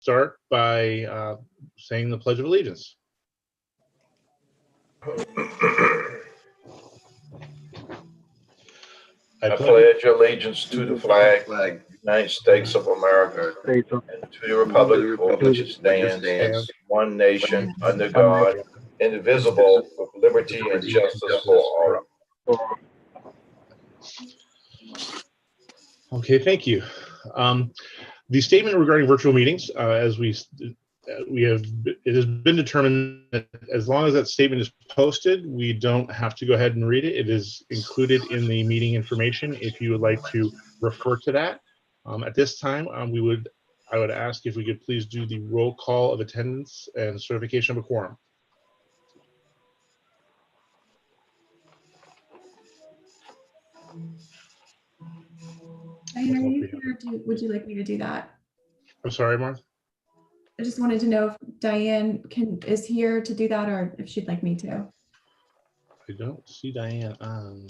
start by saying the Pledge of Allegiance. I pledge allegiance to the flag of the United States of America and to the republic for which it stands, one nation, under God, indivisible, with liberty and justice for all. Okay, thank you. The statement regarding virtual meetings, as it has been determined that as long as that statement is posted, we don't have to go ahead and read it. It is included in the meeting information if you would like to refer to that. At this time, I would ask if we could please do the roll call of attendance and certification of a quorum. Diane, are you here? Would you like me to do that? I'm sorry, Martha? I just wanted to know if Diane is here to do that, or if she'd like me to. I don't see Diane on.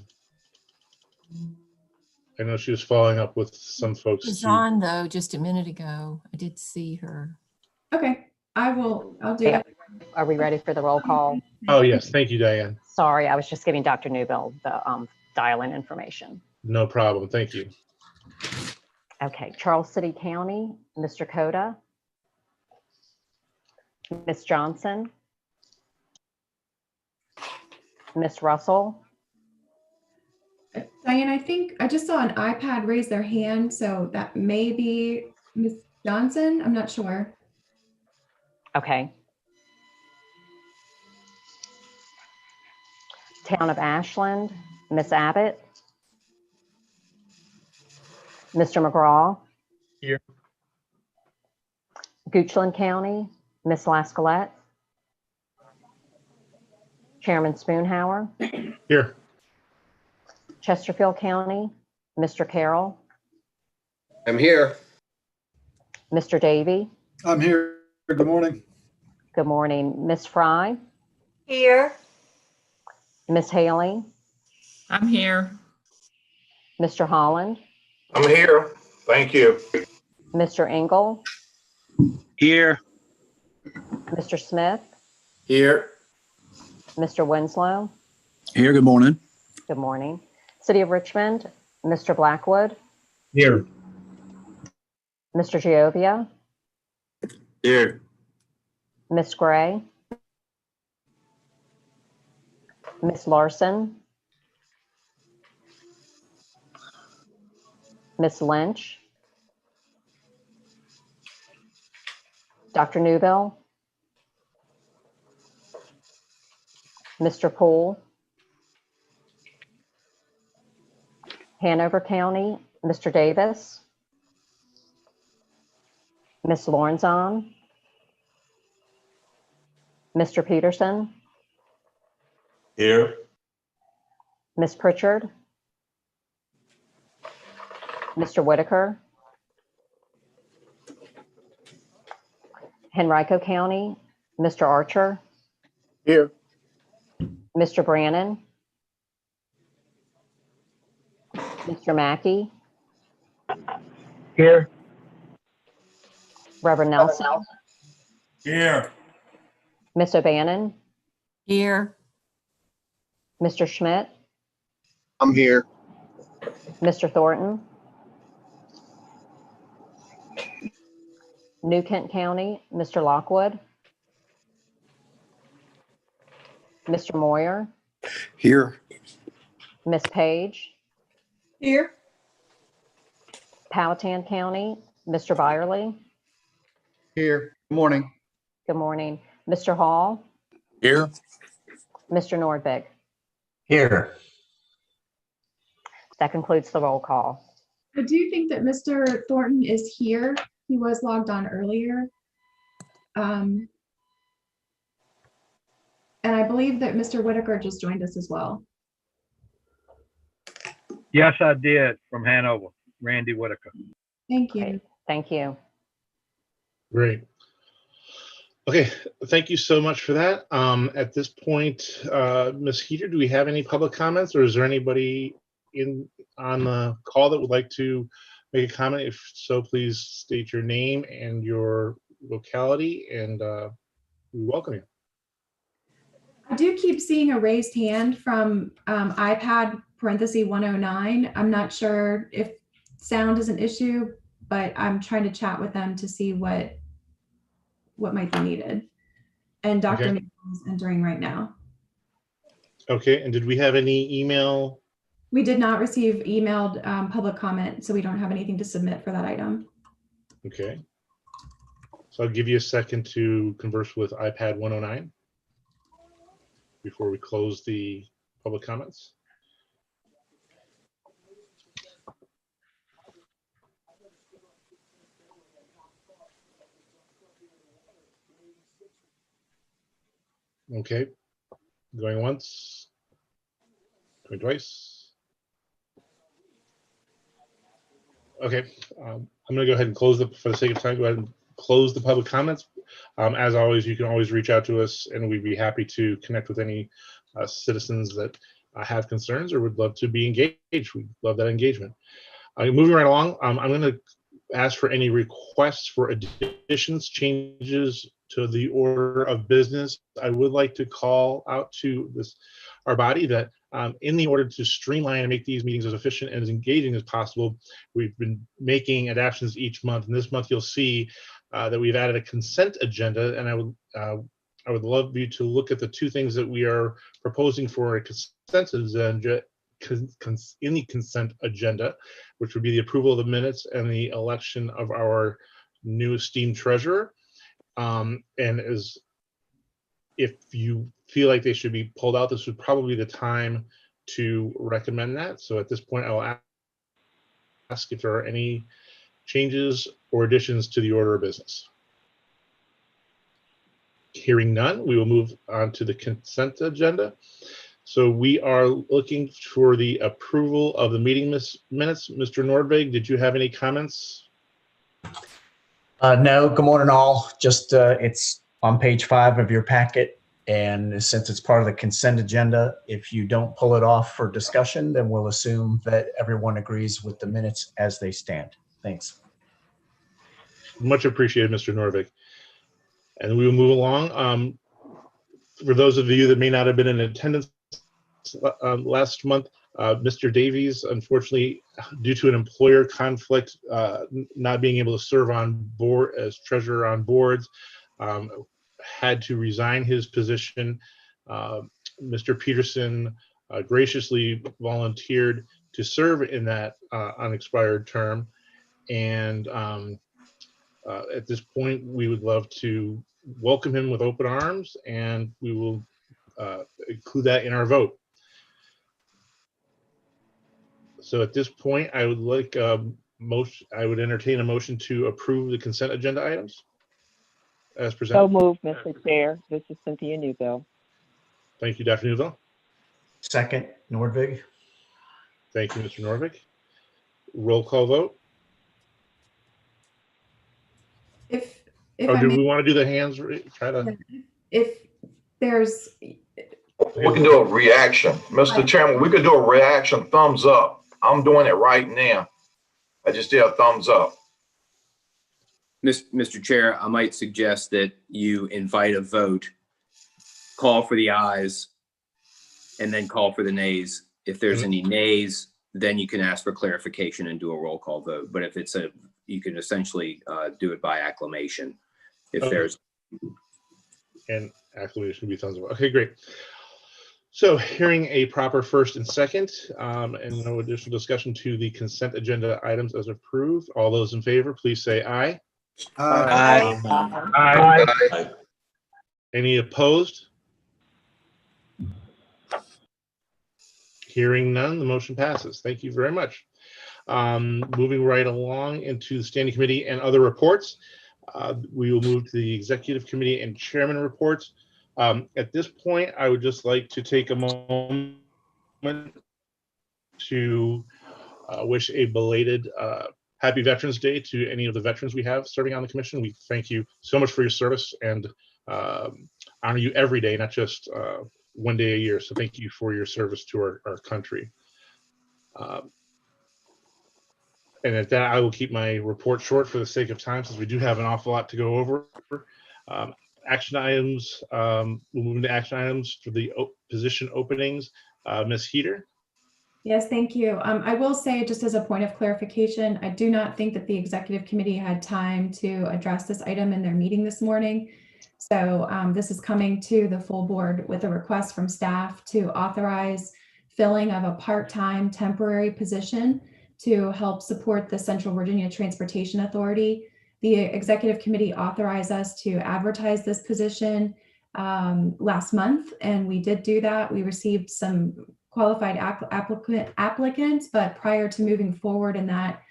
I know she was following up with some folks. She's on though, just a minute ago. I did see her. Okay, I'll do it. Are we ready for the roll call? Oh, yes. Thank you, Diane. Sorry, I was just giving Dr. Newbill the dial-in information. No problem. Thank you. Okay, Charles City County, Mr. Coda, Ms. Johnson, Ms. Russell. Diane, I think I just saw an iPad raise their hand, so that may be Ms. Johnson. I'm not sure. Okay. Town of Ashland, Ms. Abbott, Mr. McGraw. Here. Goochland County, Ms. Lascalette, Chairman Spoonhour. Here. Chesterfield County, Mr. Carroll, I'm here. Mr. Davy. I'm here. Good morning. Good morning. Ms. Fry, Here. Ms. Haley, I'm here. Mr. Holland, I'm here. Thank you. Mr. Engel, Here. Mr. Smith, Here. Mr. Winslow. Here. Good morning. Good morning. City of Richmond, Mr. Blackwood, Here. Mr. Giovia, Here. Ms. Gray, Ms. Larson, Ms. Lynch, Dr. Newbill, Mr. Poole, Hanover County, Mr. Davis, Ms. Lorenzon, Mr. Peterson, Here. Ms. Pritchard, Mr. Whitaker, Henrico County, Mr. Archer, Here. Mr. Brannon, Mr. Mackey, Here. Reverend Nelson, Here. Ms. O'Bannon, Here. Mr. Schmidt, I'm here. Mr. Thornton, New Kent County, Mr. Lockwood, Mr. Moyer, Here. Ms. Page, Here. Powhatan County, Mr. Byerly. Here. Good morning. Good morning. Mr. Hall, Here. Mr. Nordvig. Here. That concludes the roll call. I do think that Mr. Thornton is here. He was logged on earlier. And I believe that Mr. Whitaker just joined us as well. Yes, I did, from Hanover, Randy Whitaker. Thank you. Great. Thank you. Great. Okay, thank you so much for that. At this point, Ms. Heater, do we have any public comments, or is there anybody on the call that would like to make a comment? If so, please state your name and your locality, and we welcome you. I do keep seeing a raised hand from iPad parenthesis 109. I'm not sure if sound is an issue, but I'm trying to chat with them to see what might be needed. And Dr. Okay. Nicole is entering right now. Okay, and did we have any email? We did not receive emailed public comment, so we don't have anything to submit for that item. Okay. So I'll give you a second to converse with iPad 109 before we close the public comments. Okay, going once, going twice. Okay, I'm gonna go ahead and close for the sake of time, go ahead and close the public comments. As always, you can always reach out to us and we'd be happy to connect with any citizens that have concerns or would love to be engaged. We love that engagement. Moving right along, I'm gonna ask for any requests for additions, changes to the order of business. I would like to call out to our body that in the order to streamline and make these meetings as efficient and as engaging as possible, we've been making adaptations each month. And this month you'll see that we've added a consent agenda, and I would love you to look at the two things that we are proposing for a consent agenda in the consent agenda, which would be the approval of the minutes and the election of our new esteemed treasurer. And if you feel like they should be pulled out, this would probably be the time to recommend that. So at this point, I will ask if there are any changes or additions to the order of business. Hearing none, we will move on to the consent agenda. So we are looking for the approval of the meeting minutes. Mr. Nordvig, did you have any comments? No, good morning all. Just it's on page 5 of your packet. And since it's part of the consent agenda, if you don't pull it off for discussion, then we'll assume that everyone agrees with the minutes as they stand. Thanks. Much appreciated, Mr. Nordvig. And we will move along. For those of you that may not have been in attendance last month, Mr. Davies, unfortunately, due to an employer conflict, not being able to serve on board as treasurer on boards, had to resign his position. Mr. Peterson graciously volunteered to serve in that unexpired term. And at this point, we would love to welcome him with open arms, and we will include that in our vote. So at this point, I would like I would entertain a motion to approve the consent agenda items as presented. So moved, Mr. Chair. This is Cynthia Newville. Thank you, Dr. Newville. Second, Nordvig. Thank you, Mr. Nordvig. Roll call vote. If Or I do may, we want to do the hands? Try to. if there's, We can do a reaction. Mr. Chairman, we could do a reaction thumbs up. I'm doing it right now. I just did a thumbs up. Mr. Chair, I might suggest that you invite a vote, call for the ayes, and then call for the nays. If there's any nays, then you can ask for clarification and do a roll call vote. But if it's you can essentially do it by acclamation. If there's. And acclamation would be thumbs up. Okay, great. So hearing a proper first and second, and no additional discussion to the consent agenda items as approved, all those in favor, please say aye. Aye. Aye. Any opposed? Hearing none, the motion passes. Thank you very much. Moving right along into the standing committee and other reports, we will move to the executive committee and chairman reports. At this point, I would just like to take a moment to wish a belated Happy Veterans Day to any of the veterans we have serving on the commission. We thank you so much for your service and honor you every day, not just one day a year. So thank you for your service to our country. And at that, I will keep my report short for the sake of time, since we do have an awful lot to go over. Action items, we'll move into action items for the position openings. Ms. Heater? Yes, thank you. I will say, just as a point of clarification, I do not think that the executive committee had time to address this item in their meeting this morning. So this is coming to the full board with a request from staff to authorize filling of a part-time temporary position to help support the Central Virginia Transportation Authority. The executive committee authorized us to advertise this position last month, and we did do that. We received some qualified applicants, but prior to moving forward in that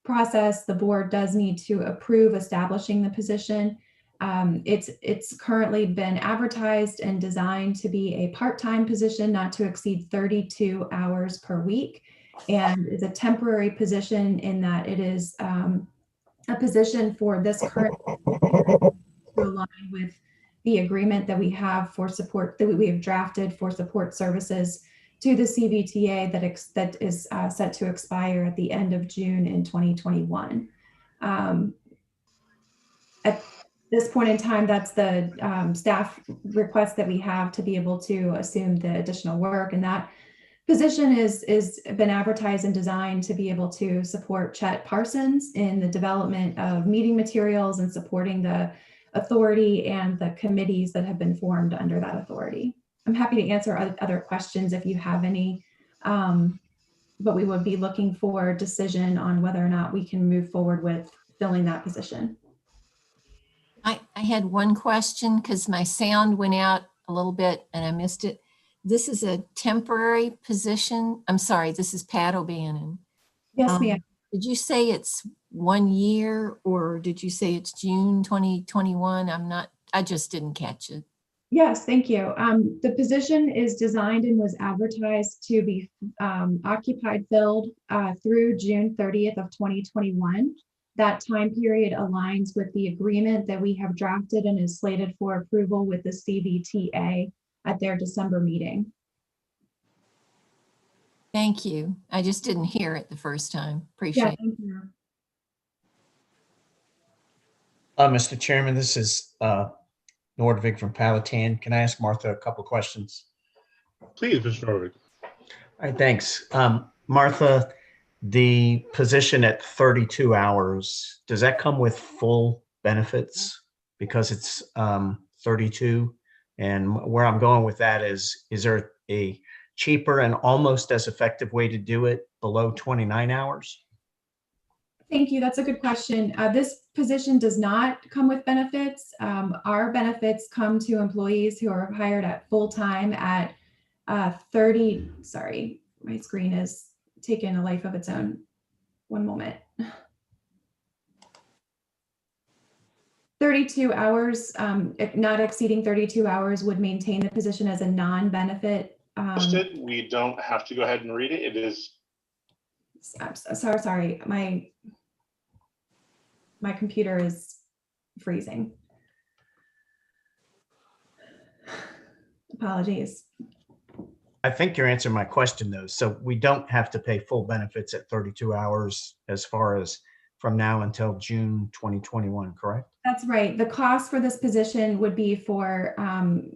process, the board does need to approve establishing the position. It's currently been advertised and designed to be a part-time position, not to exceed 32 hours per week, and is a temporary position in that it is a position for this current to align with the agreement that we have for support, that we have drafted for support services to the CVTA that is set to expire at the end of June in 2021. At this point in time, that's the staff request that we have to be able to assume the additional work, and that position is been advertised and designed to be able to support Chet Parsons in the development of meeting materials and supporting the authority and the committees that have been formed under that authority. I'm happy to answer other questions if you have any, but we would be looking for a decision on whether or not we can move forward with filling that position. I had one question because my sound went out a little bit and I missed it. This is a temporary position. I'm sorry, this is Pat O'Bannon. Yes, ma'am. Did you say it's 1 year or did you say it's June 2021? I just didn't catch it. Yes, thank you. The position is designed and was advertised to be occupied, filled through June 30th of 2021. That time period aligns with the agreement that we have drafted and is slated for approval with the CVTA at their December meeting. Thank you. I just didn't hear it the first time. Appreciate it. Thank you. Mr. Chairman, this is Nordvig from Palatine. Can I ask Martha a couple questions? Please, Mr. Nordvig. All right, thanks. Martha, the position at 32 hours, does that come with full benefits because it's 32? And where I'm going with that is there a cheaper and almost as effective way to do it below 29 hours? Thank you. That's a good question. This position does not come with benefits. Our benefits come to employees who are hired at full time at 30. Sorry, my screen is taking a life of its own. One moment. 32 hours, if not exceeding 32 hours, would maintain the position as a non-benefit. We don't have to go ahead and read it. It is. I'm sorry. My computer is freezing. Apologies. I think you're answering my question though. So we don't have to pay full benefits at 32 hours as far as from now until June 2021, correct? That's right. The cost for this position would be for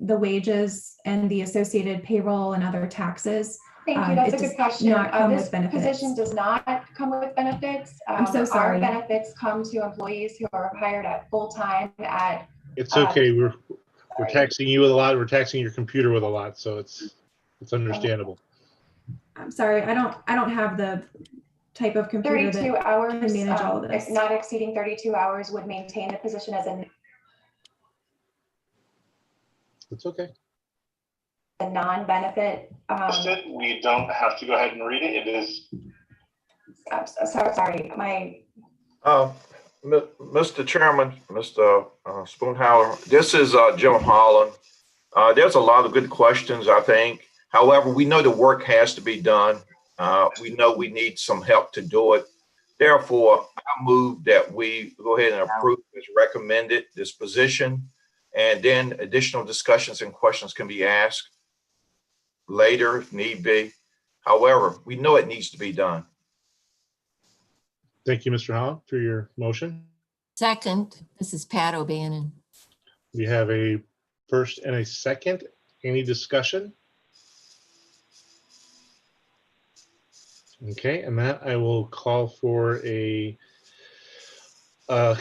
the wages and the associated payroll and other taxes. Thank you. That's a good question. Not come This with benefits. position does not come with benefits. I'm so sorry. Our benefits come to employees who are hired at full time at. It's okay. We're taxing you with a lot. We're taxing your computer with a lot, so it's understandable. I'm sorry. I don't have the type of computer 32 that hours, can manage all of this. not exceeding 32 hours would maintain the position as It's okay. a non-benefit. We don't have to go ahead and read it. It is. I'm sorry. Mr. Chairman, Mr. Spoonhauer, this is Jim Holland. There's a lot of good questions, I think. However, we know the work has to be done. We know we need some help to do it. Therefore, I move that we go ahead and approve as recommended this position, and then additional discussions and questions can be asked later if need be. However, we know it needs to be done. Thank you, Mr. Holland, for your motion. Second, this is Pat O'Bannon. We have a first and a second. Any discussion? Okay, and that I will call for a, what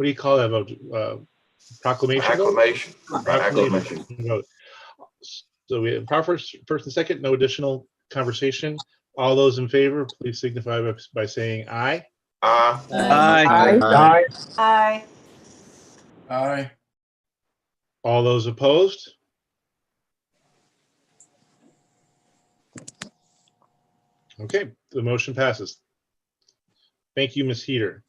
do you call that vote? Proclamation vote? Proclamation vote. So we have first and second, no additional conversation. All those in favor, please signify by saying aye. Aye. Aye. Aye. Aye. All those opposed? Okay, the motion passes. Thank you, Ms. Heater.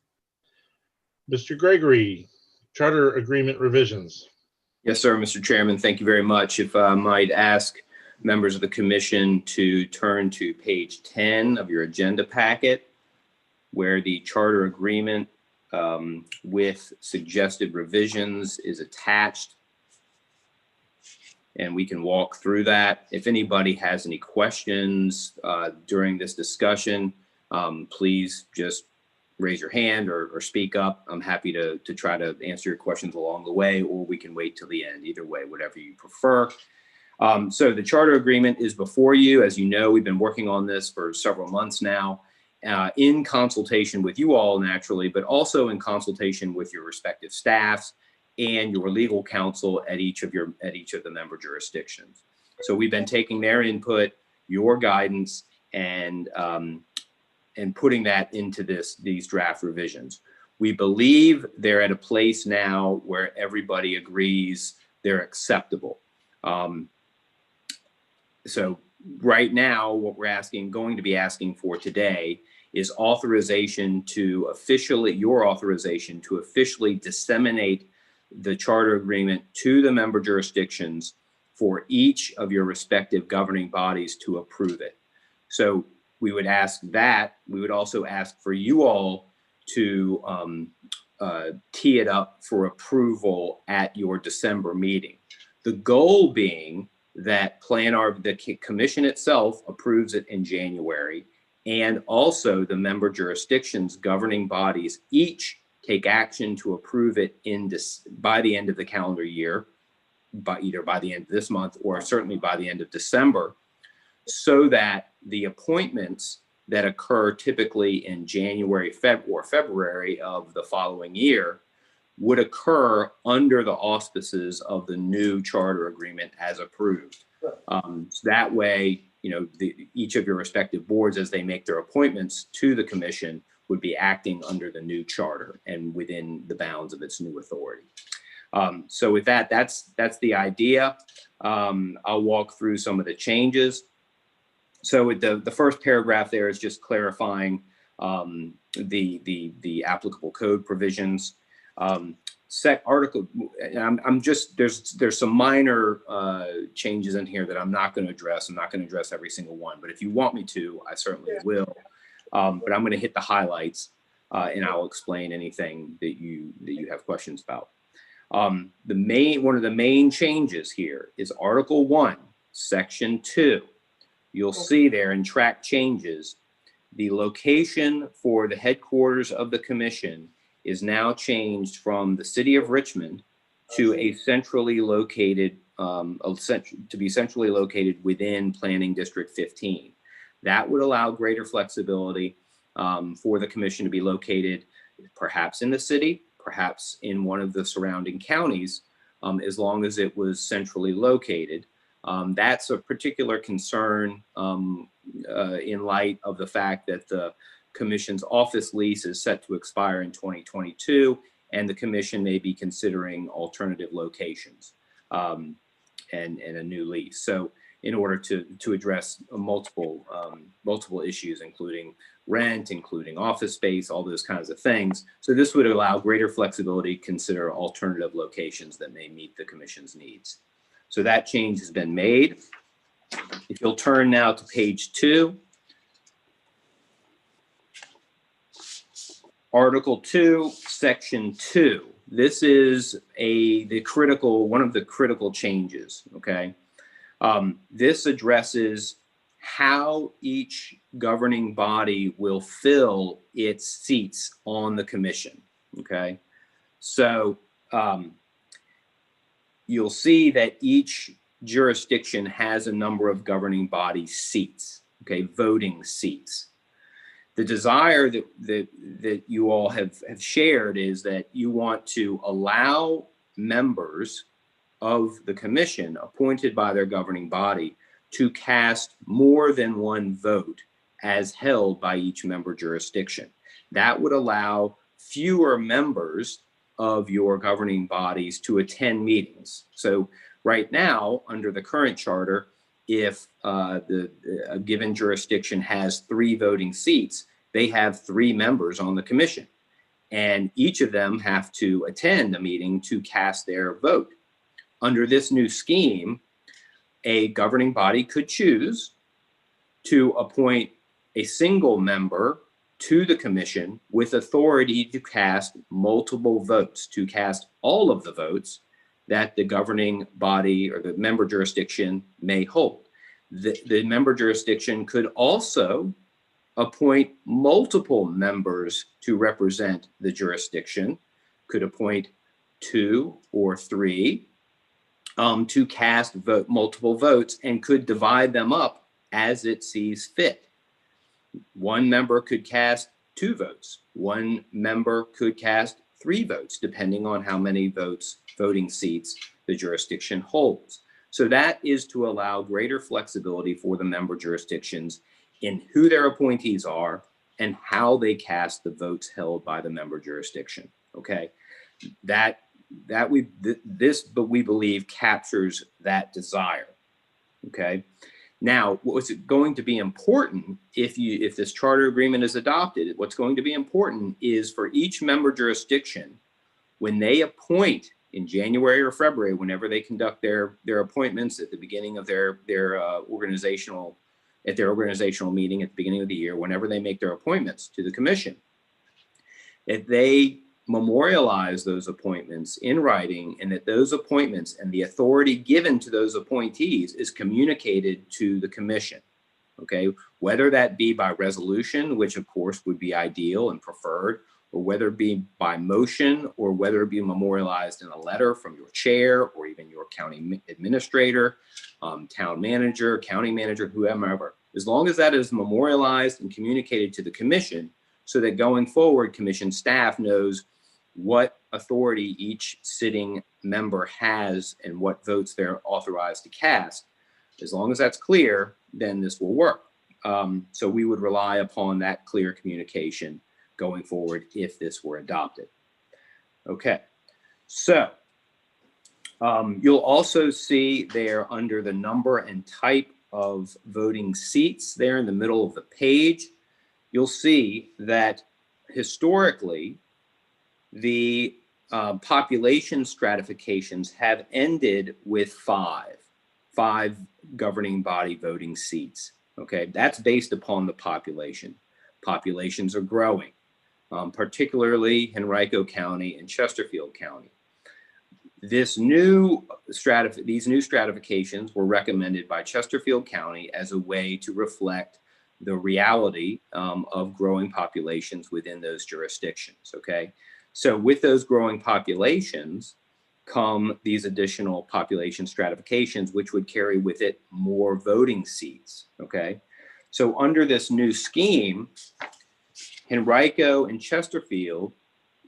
Mr. Gregory, charter agreement revisions. Yes, sir, Mr. Chairman. Thank you very much. If I might ask members of the commission to turn to page 10 of your agenda packet, where the charter agreement with suggested revisions is attached. And we can walk through that. If anybody has any questions during this discussion, please just raise your hand or speak up. I'm happy to try to answer your questions along the way, or we can wait till the end. Either way, whatever you prefer. So the charter agreement is before you. As you know, we've been working on this for several months now, in consultation with you all naturally, but also in consultation with your respective staffs and your legal counsel at each of the member jurisdictions. So we've been taking their input, your guidance, and putting that into these draft revisions. We believe they're at a place now where everybody agrees they're acceptable. So right now, what we're going to be asking for today is your authorization to officially disseminate the charter agreement to the member jurisdictions for each of your respective governing bodies to approve it. So we would ask that. We would also ask for you all to tee it up for approval at your December meeting. The goal being that the commission itself approves it in January, and also the member jurisdictions governing bodies each take action to approve it by the end of the calendar year, either by the end of this month or certainly by the end of December, so that the appointments that occur typically in January, or February of the following year would occur under the auspices of the new charter agreement as approved. So that way, each of your respective boards, as they make their appointments to the commission, would be acting under the new charter and within the bounds of its new authority. So with that, that's the idea. I'll walk through some of the changes. So with the first paragraph there is just clarifying the applicable code provisions. Article, there's some minor changes in here that I'm not going to address. I'm not going to address every single one, but if you want me to, I certainly will. But I'm going to hit the highlights and I'll explain anything that you have questions about. One of the main changes here is Article 1, Section 2. You'll see there in track changes, the location for the headquarters of the commission is now changed from the city of Richmond to a centrally located, centrally located within Planning District 15. That would allow greater flexibility for the commission to be located perhaps in the city, perhaps in one of the surrounding counties, as long as it was centrally located. That's a particular concern in light of the fact that the commission's office lease is set to expire in 2022, and the commission may be considering alternative locations and a new lease. So in order to address multiple issues, including rent, including office space, all those kinds of things. So this would allow greater flexibility to consider alternative locations that may meet the commission's needs. So that change has been made. If you'll turn now to page 2. Article 2, Section 2. This is one of the critical changes, okay? This addresses how each governing body will fill its seats on the commission. Okay, so you'll see that each jurisdiction has a number of governing body seats, okay, voting seats. The desire that you all have shared is that you want to allow members of the commission appointed by their governing body to cast more than one vote as held by each member jurisdiction. That would allow fewer members of your governing bodies to attend meetings. So right now, under the current charter, if a given jurisdiction has 3 voting seats, they have 3 members on the commission, and each of them have to attend a meeting to cast their vote. Under this new scheme, a governing body could choose to appoint a single member to the commission with authority to cast multiple votes, to cast all of the votes that the governing body or the member jurisdiction may hold. The member jurisdiction could also appoint multiple members to represent the jurisdiction, could appoint 2 or 3 to cast multiple votes, and could divide them up as it sees fit. One member could cast 2 votes. One member could cast 3 votes, depending on how many voting seats the jurisdiction holds. So that is to allow greater flexibility for the member jurisdictions in who their appointees are and how they cast the votes held by the member jurisdiction. Okay, but we believe captures that desire. Okay, now what's going to be important if this charter agreement is adopted? What's going to be important is for each member jurisdiction, when they appoint in January or February, whenever they conduct their appointments at the beginning of their organizational meeting at the beginning of the year, whenever they make their appointments to the commission, if they memorialize those appointments in writing, and that those appointments and the authority given to those appointees is communicated to the commission. Okay, whether that be by resolution, which of course would be ideal and preferred, or whether it be by motion, or whether it be memorialized in a letter from your chair or even your county administrator, town manager, county manager, whoever, as long as that is memorialized and communicated to the commission, so that going forward, commission staff knows what authority each sitting member has and what votes they're authorized to cast. As long as that's clear, then this will work. So we would rely upon that clear communication going forward if this were adopted. Okay, so you'll also see there under the number and type of voting seats there in the middle of the page, you'll see that historically the population stratifications have ended with five governing body voting seats. Okay, that's based upon the population. Populations are growing, particularly Henrico County and Chesterfield County. These new stratifications were recommended by Chesterfield County as a way to reflect the reality of growing populations within those jurisdictions. Okay, so with those growing populations come these additional population stratifications, which would carry with it more voting seats. Okay, so under this new scheme, Henrico and Chesterfield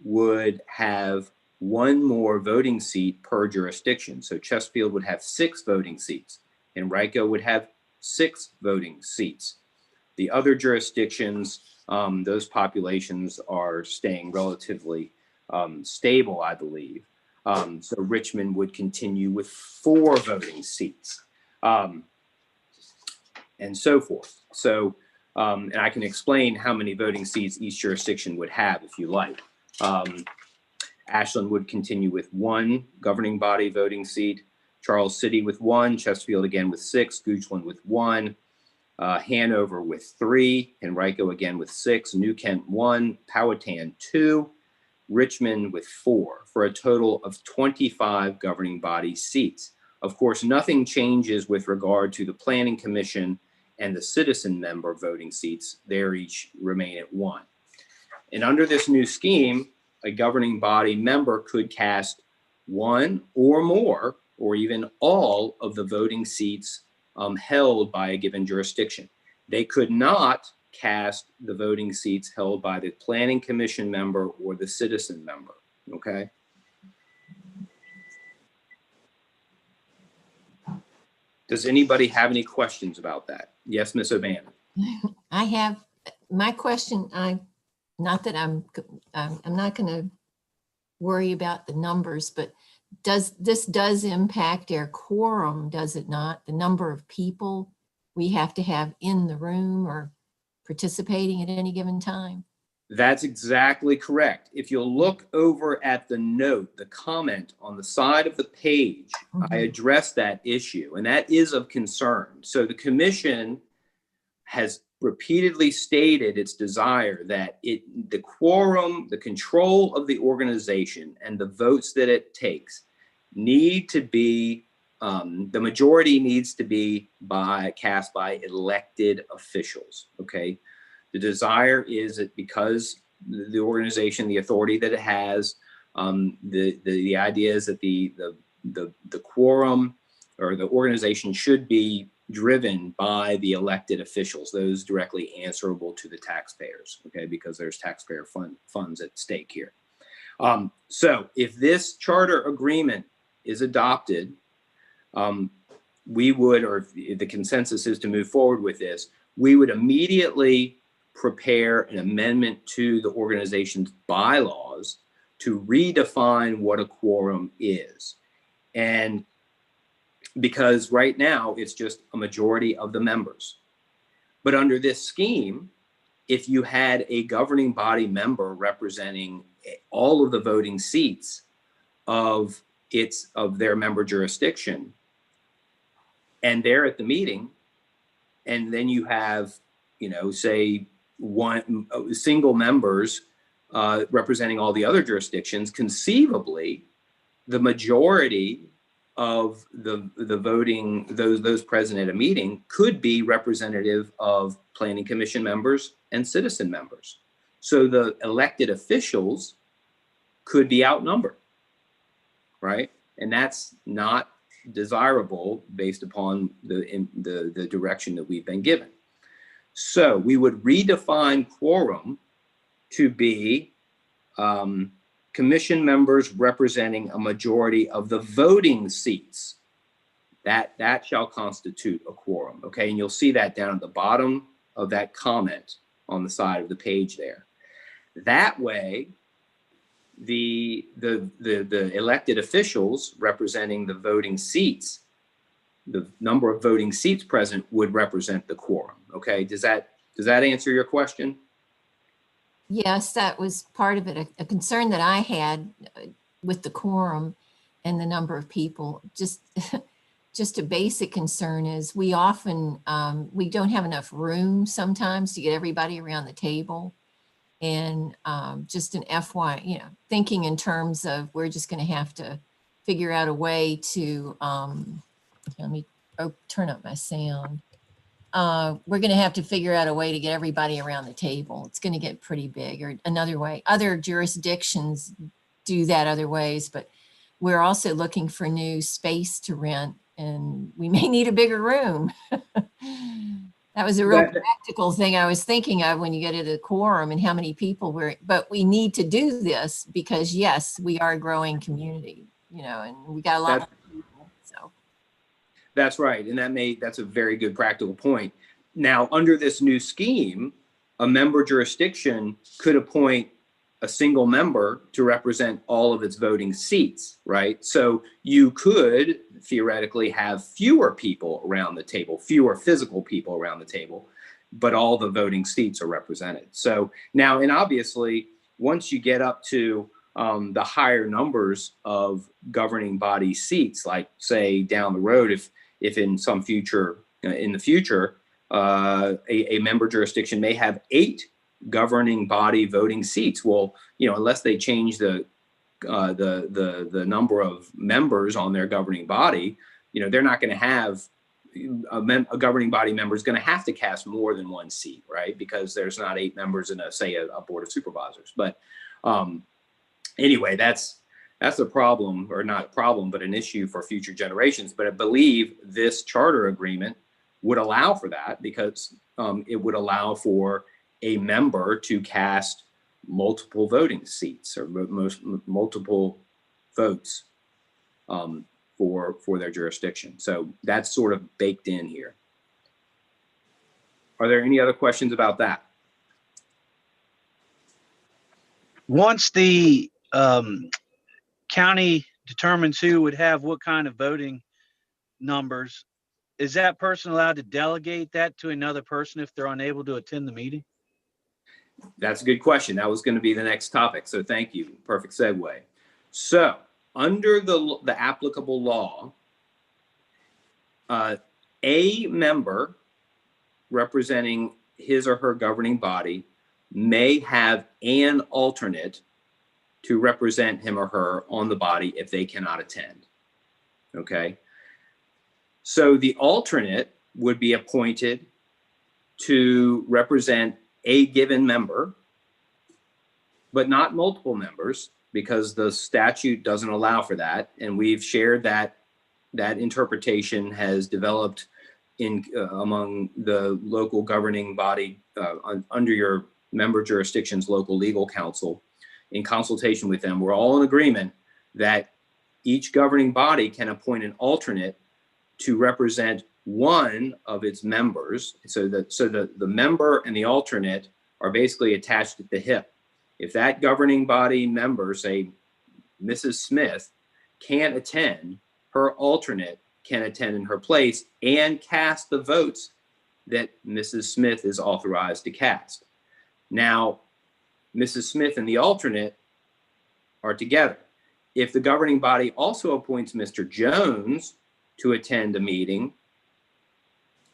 would have 1 more voting seat per jurisdiction. So Chesterfield would have 6 voting seats. Henrico would have 6 voting seats. The other jurisdictions, those populations are staying relatively stable, I believe. So Richmond would continue with 4 voting seats, and so forth. So, and I can explain how many voting seats each jurisdiction would have if you like. Ashland would continue with 1 governing body voting seat, Charles City with 1, Chesterfield again with 6, Goochland with 1, Hanover with 3, Henrico again with 6, New Kent 1, Powhatan 2, Richmond with 4, for a total of 25 governing body seats. Of course, nothing changes with regard to the Planning Commission and the citizen member voting seats, they each remain at 1. And under this new scheme, a governing body member could cast 1 or more, or even all of the voting seats held by a given jurisdiction. They could not cast the voting seats held by the planning commission member or the citizen member, okay? Does anybody have any questions about that? Yes, Ms. O'Bannon. I have, my question, not that I'm not going to worry about the numbers, but this does impact our quorum, does it not? The number of people we have to have in the room or participating at any given time? That's exactly correct. If you'll look over at the note, the comment on the side of the page, I addressed that issue, and that is of concern. So the commission has repeatedly stated its desire that the quorum, the control of the organization, and the votes that it takes need to be, the majority needs to be cast by elected officials, okay? The desire is that because the organization, the authority that it has, the idea is that the quorum or the organization should be driven by the elected officials, those directly answerable to the taxpayers, okay, because there's taxpayer funds at stake here. So if this charter agreement is adopted, we would, or if the consensus is to move forward with this, we would immediately prepare an amendment to the organization's bylaws to redefine what a quorum is. And because right now it's just a majority of the members. But under this scheme, if you had a governing body member representing all of the voting seats of their member jurisdiction, and they're at the meeting, and then you have, you know, say one single members representing all the other jurisdictions, conceivably the majority of the voting, those present at a meeting could be representative of planning commission members and citizen members. So the elected officials could be outnumbered, right? And that's not desirable based upon the direction that we've been given. So we would redefine quorum to be commission members representing a majority of the voting seats. That shall constitute a quorum, okay? And you'll see that down at the bottom of that comment on the side of the page there. That way, the elected officials representing the voting seats, the number of voting seats present would represent the quorum, okay? Does that answer your question? Yes, that was part of it. A concern that I had with the quorum and the number of people, just a basic concern is we often, we don't have enough room sometimes to get everybody around the table. And just an FY, you know, thinking in terms of we're just going to have to figure out a way to, let me turn up my sound. We're going to have to figure out a way to get everybody around the table. It's going to get pretty big. Or another way, other jurisdictions do that other ways, but we're also looking for new space to rent, and we may need a bigger room. That was a real practical thing I was thinking of when you get to the quorum and how many people but we need to do this because yes, we are a growing community, you know, and we got a lot of people, so. That's right, and that's a very good practical point. Now, under this new scheme, a member jurisdiction could appoint a single member to represent all of its voting seats, right? So you could theoretically have fewer people around the table, fewer physical people around the table, but all the voting seats are represented. So now, and obviously, once you get up to the higher numbers of governing body seats, like say down the road, if in some future, in the future, a member jurisdiction may have 8 governing body voting seats. Well, you know, unless they change the number of members on their governing body, you know, they're not going to have a governing body member is going to have to cast more than one seat, right? Because there's not 8 members in a board of supervisors. But anyway, that's a problem, or not a problem, but an issue for future generations. But I believe this charter agreement would allow for that, because it would allow for a member to cast multiple voting seats, or multiple votes for their jurisdiction. So that's sort of baked in here. Are there any other questions about that? Once the county determines who would have what kind of voting numbers, is that person allowed to delegate that to another person if they're unable to attend the meeting? That's a good question. That was going to be the next topic. So thank you. Perfect segue. So under the applicable law, a member representing his or her governing body may have an alternate to represent him or her on the body if they cannot attend. Okay. So the alternate would be appointed to represent a given member, but not multiple members, because the statute doesn't allow for that. And we've shared that interpretation has developed among the local governing body under your member jurisdiction's local legal counsel. In consultation with them, we're all in agreement that each governing body can appoint an alternate to represent one of its members, so the member and the alternate are basically attached at the hip. If that governing body member, say Mrs. Smith, can't attend, her alternate can attend in her place and cast the votes that Mrs. Smith is authorized to cast. Now, Mrs. Smith and the alternate are together. If the governing body also appoints Mr. Jones to attend a meeting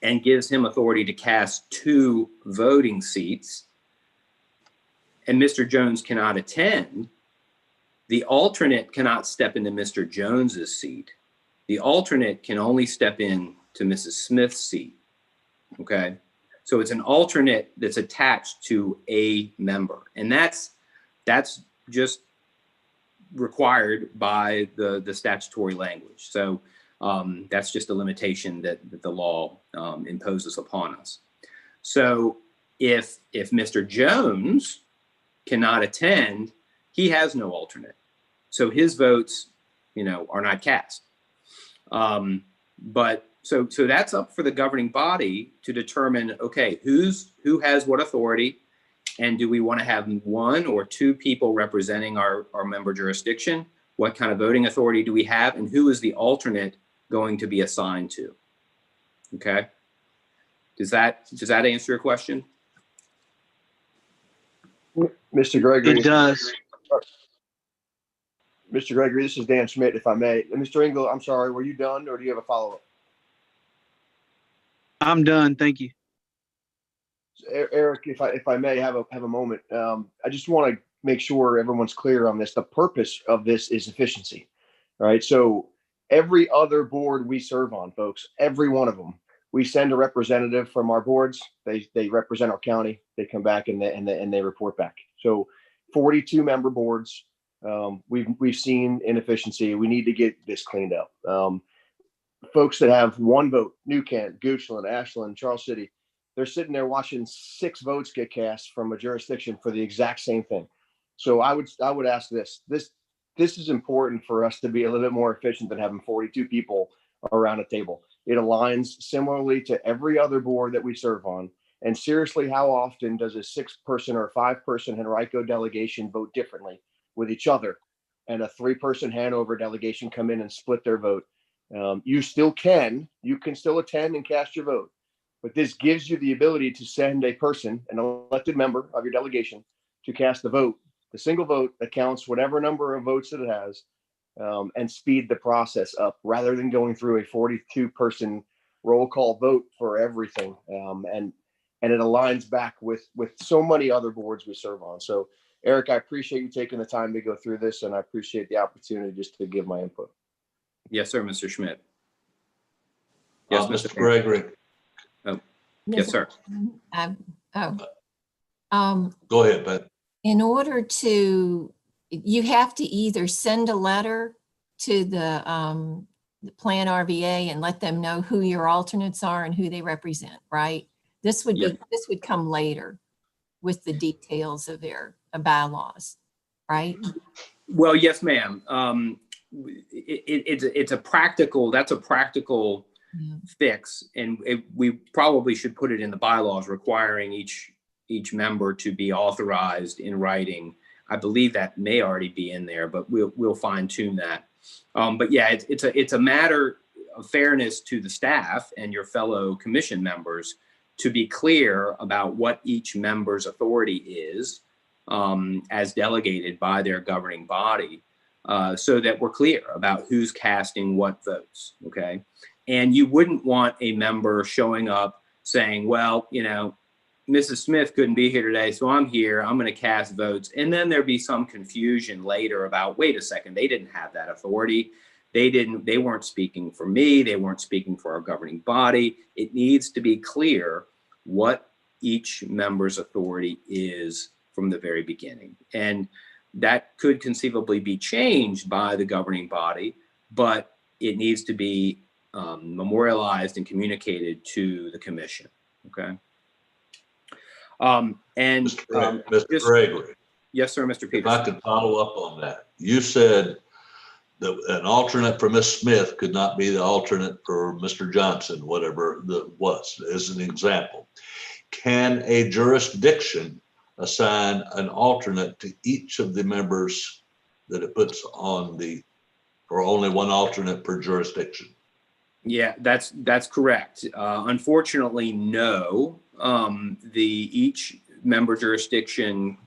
and gives him authority to cast 2 voting seats, and Mr. Jones cannot attend, the alternate cannot step into Mr. Jones's seat. The alternate can only step in to Mrs. Smith's seat. Okay. So it's an alternate that's attached to a member. And that's just required by the statutory language. So that's just a limitation that the law imposes upon us. So if Mr. Jones cannot attend, he has no alternate. So his votes, are not cast. But so that's up for the governing body to determine, okay, who has what authority, and do we want to have 1 or 2 people representing our member jurisdiction? What kind of voting authority do we have, and who is the alternate going to be assigned to? Okay. Does that answer your question? Mr. Gregory. It does. Mr. Gregory, this is Dan Schmidt, if I may. Mr. Engel, I'm sorry, were you done, or do you have a follow-up? I'm done. Thank you. Eric, if I may have a moment, I just want to make sure everyone's clear on this. The purpose of this is efficiency, right? So every other board we serve on, folks, every one of them, we send a representative from our boards. They represent our county. They come back and they report back. So 42 member boards. We've seen inefficiency. We need to get this cleaned up. Folks that have 1 vote, New Kent, Goochland, Ashland, Charles City, they're sitting there watching 6 votes get cast from a jurisdiction for the exact same thing. So I would ask this is important for us to be a little bit more efficient than having 42 people around a table. It aligns similarly to every other board that we serve on. And seriously, how often does a 6-person or 5-person Henrico delegation vote differently with each other, and a 3-person Hanover delegation come in and split their vote? You can still attend and cast your vote, but this gives you the ability to send a person, an elected member of your delegation, to cast the vote, the single vote that counts whatever number of votes that it has, and speed the process up rather than going through a 42-person roll call vote for everything. And it aligns back with so many other boards we serve on. So Eric, I appreciate you taking the time to go through this, and I appreciate the opportunity just to give my input. Yes, sir, Mr. Schmidt. Yes, Mr. Gregory, Yes, sir. go ahead, Pat. In order to, you have to either send a letter to the PlanRVA and let them know who your alternates are and who they represent, right? This would Yes. be, this would come later with the details of their bylaws, right? Well, yes, ma'am. It's a practical, that's a practical Yeah. fix. And we probably should put it in the bylaws requiring each member to be authorized in writing. I believe that may already be in there, but we'll fine tune that. But yeah, it's a matter of fairness to the staff and your fellow commission members to be clear about what each member's authority is as delegated by their governing body, so that we're clear about who's casting what votes, okay? And you wouldn't want a member showing up saying, well, you know, Mrs. Smith couldn't be here today, so I'm here, I'm gonna cast votes. And then there'd be some confusion later about, wait a second, they didn't have that authority. They weren't speaking for me, they weren't speaking for our governing body. It needs to be clear what each member's authority is from the very beginning. And that could conceivably be changed by the governing body, but it needs to be memorialized and communicated to the commission, okay? Mr. Gregory. Yes, sir, Mr. If Peterson. I could follow up on that. You said that an alternate for Ms. Smith could not be the alternate for Mr. Johnson, whatever that was, as an example. Can a jurisdiction assign an alternate to each of the members that it puts on the, or only one alternate per jurisdiction? Yeah, that's correct. Unfortunately, no. Each member jurisdiction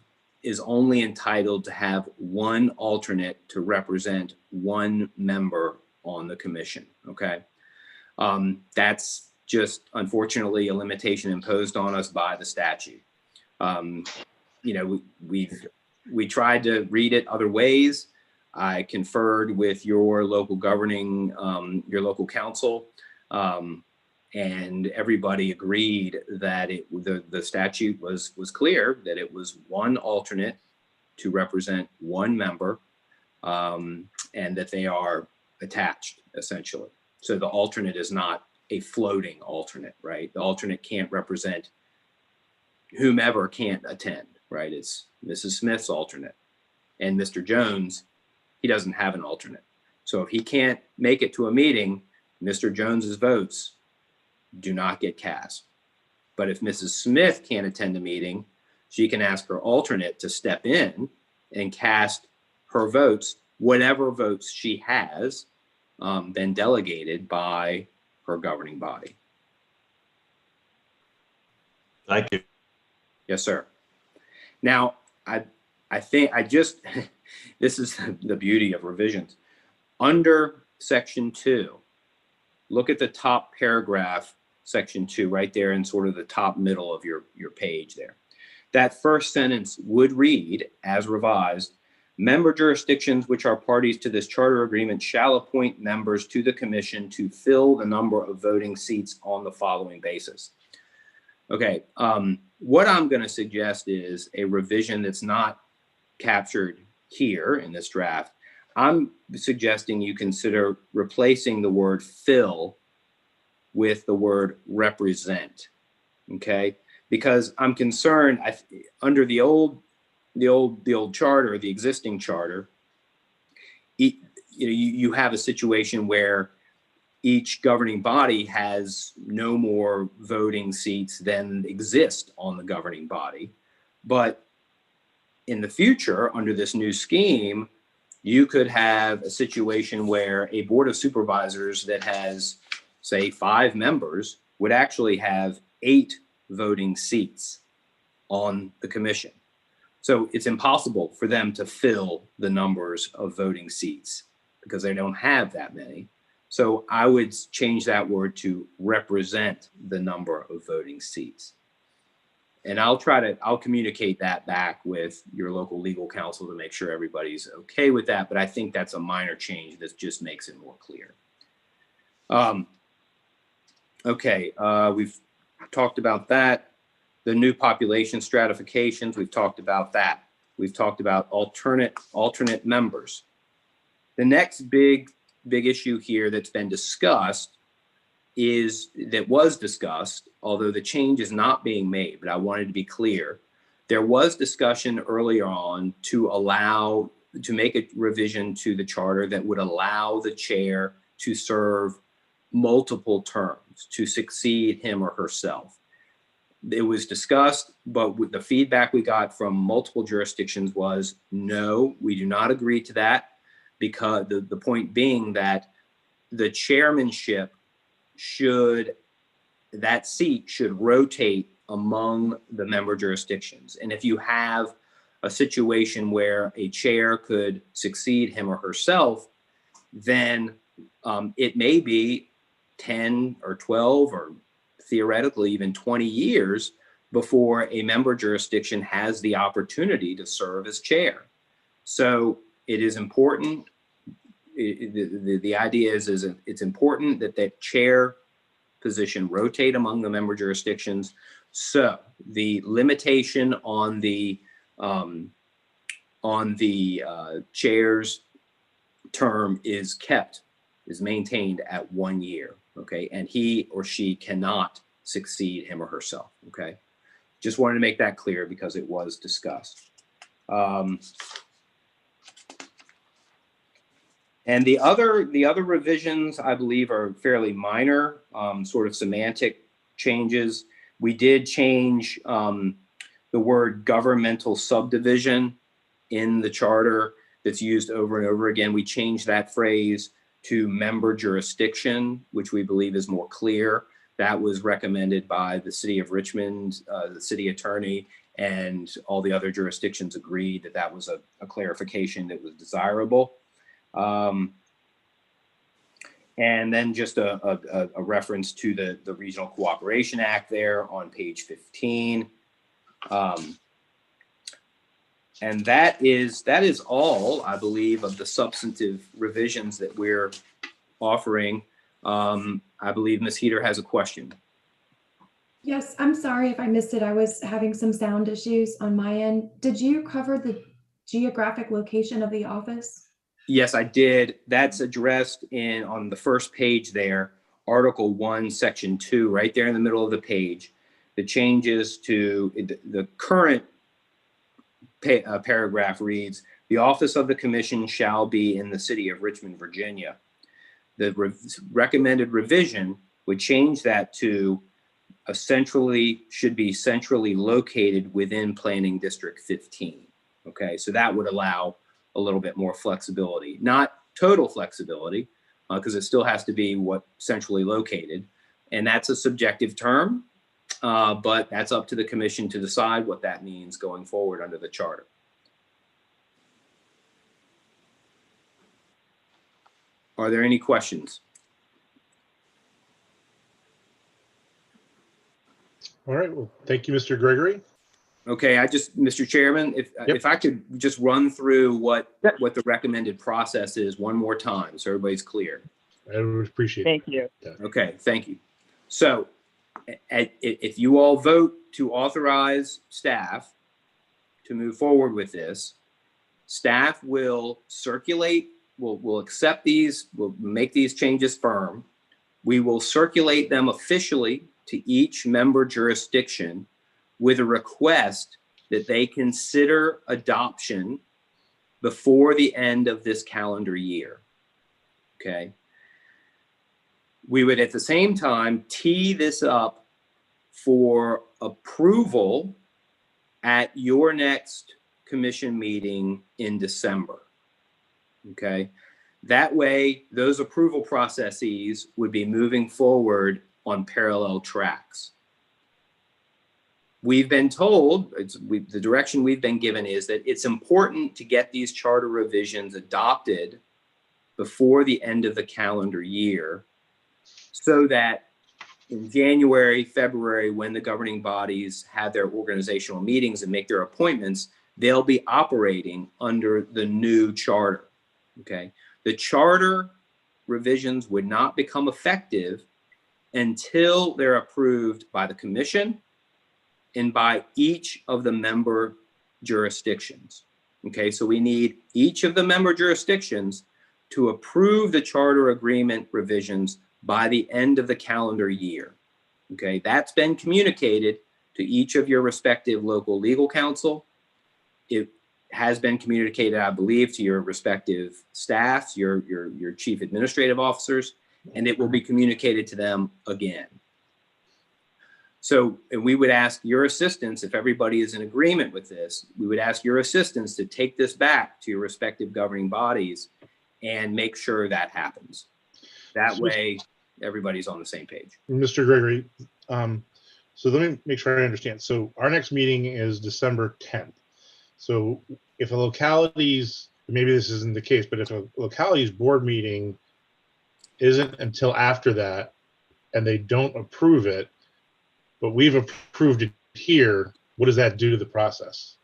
is only entitled to have one alternate to represent one member on the commission, okay? That's just unfortunately a limitation imposed on us by the statute. You know, we tried to read it other ways. I conferred with your local governing, your local council, and everybody agreed that the statute was clear that it was one alternate to represent one member, and that they are attached essentially. So the alternate is not a floating alternate, right? The alternate can't represent whomever can't attend, right? It's Mrs. Smith's alternate, and Mr. Jones, he doesn't have an alternate. So if he can't make it to a meeting, Mr. Jones's votes do not get cast. But if Mrs. Smith can't attend a meeting, she can ask her alternate to step in and cast her votes, whatever votes she has been delegated by her governing body. Thank you. Yes, sir. Now, I think this is the beauty of revisions. Under section 2, look at the top paragraph, section 2, right there in sort of the top middle of your page there. That first sentence would read, as revised, member jurisdictions which are parties to this charter agreement shall appoint members to the commission to fill the number of voting seats on the following basis. Okay, what I'm going to suggest is a revision that's not captured here in this draft. I'm suggesting you consider replacing the word fill with the word represent, okay? Because I'm concerned under the old charter, the existing charter, you have a situation where each governing body has no more voting seats than exist on the governing body. But in the future, under this new scheme, you could have a situation where a board of supervisors that has, say, 5 members would actually have 8 voting seats on the commission. So it's impossible for them to fill the numbers of voting seats because they don't have that many. So I would change that word to represent the number of voting seats. And I'll communicate that back with your local legal counsel to make sure everybody's okay with that. But I think that's a minor change that just makes it more clear. Okay, we've talked about that. The new population stratifications, we've talked about that. We've talked about alternate members. The next big issue here that's been discussed was discussed, although the change is not being made, but I wanted to be clear. There was discussion earlier on to make a revision to the charter that would allow the chair to serve multiple terms, to succeed him or herself. It was discussed, but with the feedback we got from multiple jurisdictions was, no, we do not agree to that, because the point being that the chairmanship that seat should rotate among the member jurisdictions. And if you have a situation where a chair could succeed him or herself, then it may be 10 or 12 or theoretically even 20 years before a member jurisdiction has the opportunity to serve as chair. So it is important. The idea is it's important that that chair position rotate among the member jurisdictions. So the limitation on the chair's term is maintained at 1 year. Okay, and he or she cannot succeed him or herself. Okay, just wanted to make that clear because it was discussed. And the other revisions, I believe, are fairly minor, sort of semantic changes. We did change the word governmental subdivision in the charter that's used over and over again. We changed that phrase to member jurisdiction, which we believe is more clear. That was recommended by the city of Richmond, the city attorney, and all the other jurisdictions agreed that that was a clarification that was desirable. And then just a reference to the Regional Cooperation Act there on page 15. And that is all, I believe, of the substantive revisions that we're offering. I believe Ms. Heater has a question. Yes, I'm sorry if I missed it. I was having some sound issues on my end. Did you cover the geographic location of the office? Yes, I did. That's addressed on the first page there, Article 1, Section 2, right there in the middle of the page. The changes to the current paragraph reads, the office of the commission shall be in the city of Richmond, Virginia. The recommended revision would change that to should be centrally located within Planning District 15. Okay, so that would allow a little bit more flexibility, not total flexibility, because it still has to be centrally located. And that's a subjective term, but that's up to the commission to decide what that means going forward under the charter. Are there any questions? All right. Well, thank you, Mr. Gregory. Okay, Mr. Chairman, if I could just run through what the recommended process is one more time, so everybody's clear. I would appreciate it. Thank you. Okay, thank you. So if you all vote to authorize staff to move forward with this, staff will circulate, we'll accept these, we'll make these changes firm. We will circulate them officially to each member jurisdiction with a request that they consider adoption before the end of this calendar year. Okay. We would at the same time tee this up for approval at your next commission meeting in December. Okay. That way, those approval processes would be moving forward on parallel tracks. We've been told, the direction we've been given is that it's important to get these charter revisions adopted before the end of the calendar year, so that in January, February, when the governing bodies have their organizational meetings and make their appointments, they'll be operating under the new charter. Okay. The charter revisions would not become effective until they're approved by the commission and by each of the member jurisdictions. Okay, so we need each of the member jurisdictions to approve the charter agreement revisions by the end of the calendar year. Okay, that's been communicated to each of your respective local legal counsel. It has been communicated, I believe, to your respective staffs, your chief administrative officers, and it will be communicated to them again. So, and we would ask your assistance, if everybody is in agreement with this, we would ask your assistance to take this back to your respective governing bodies and make sure that happens. That way, everybody's on the same page. Mr. Gregory, so let me make sure I understand. So our next meeting is December 10th. So if a locality's, maybe this isn't the case, but if a locality's board meeting isn't until after that and they don't approve it, but we've approved it here, what does that do to the process?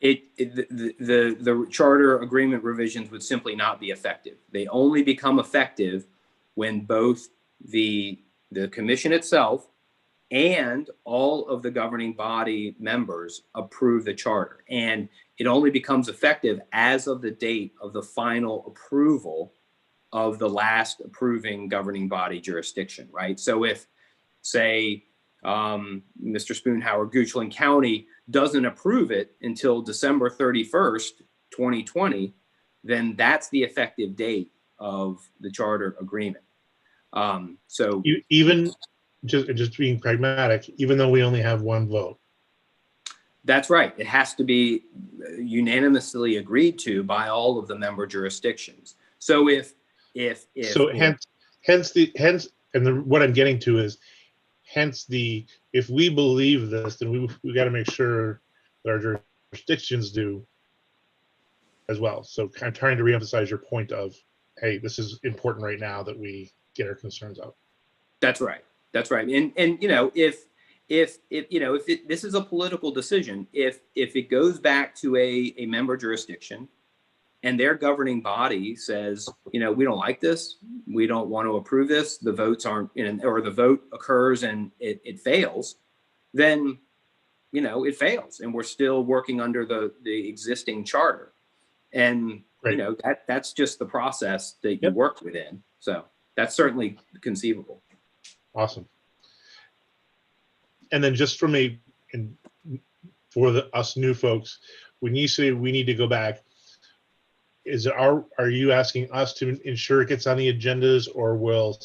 The charter agreement revisions would simply not be effective. They only become effective when both the commission itself and all of the governing body members approve the charter. And it only becomes effective as of the date of the final approval of the last approving governing body jurisdiction, right? So if, say, Mr. Spoonhour, Goochland County doesn't approve it until December 31st, 2020, then that's the effective date of the charter agreement. So even just being pragmatic, even though we only have one vote. That's right. It has to be unanimously agreed to by all of the member jurisdictions. So what I'm getting to is, hence if we believe this, then we got to make sure that our jurisdictions do as well. So I'm trying to reemphasize your point of, hey, this is important right now that we get our concerns out. That's right. That's right. And you know, if this is a political decision, if it goes back to a member jurisdiction and their governing body says, you know, we don't like this, we don't want to approve this, the votes aren't or the vote occurs and it fails, then, you know, it fails and we're still working under the existing charter. And, you know, that's just the process that you work within. So that's certainly conceivable. Awesome. And then just for us new folks, when you say we need to go back, are you asking us to ensure it gets on the agendas, or will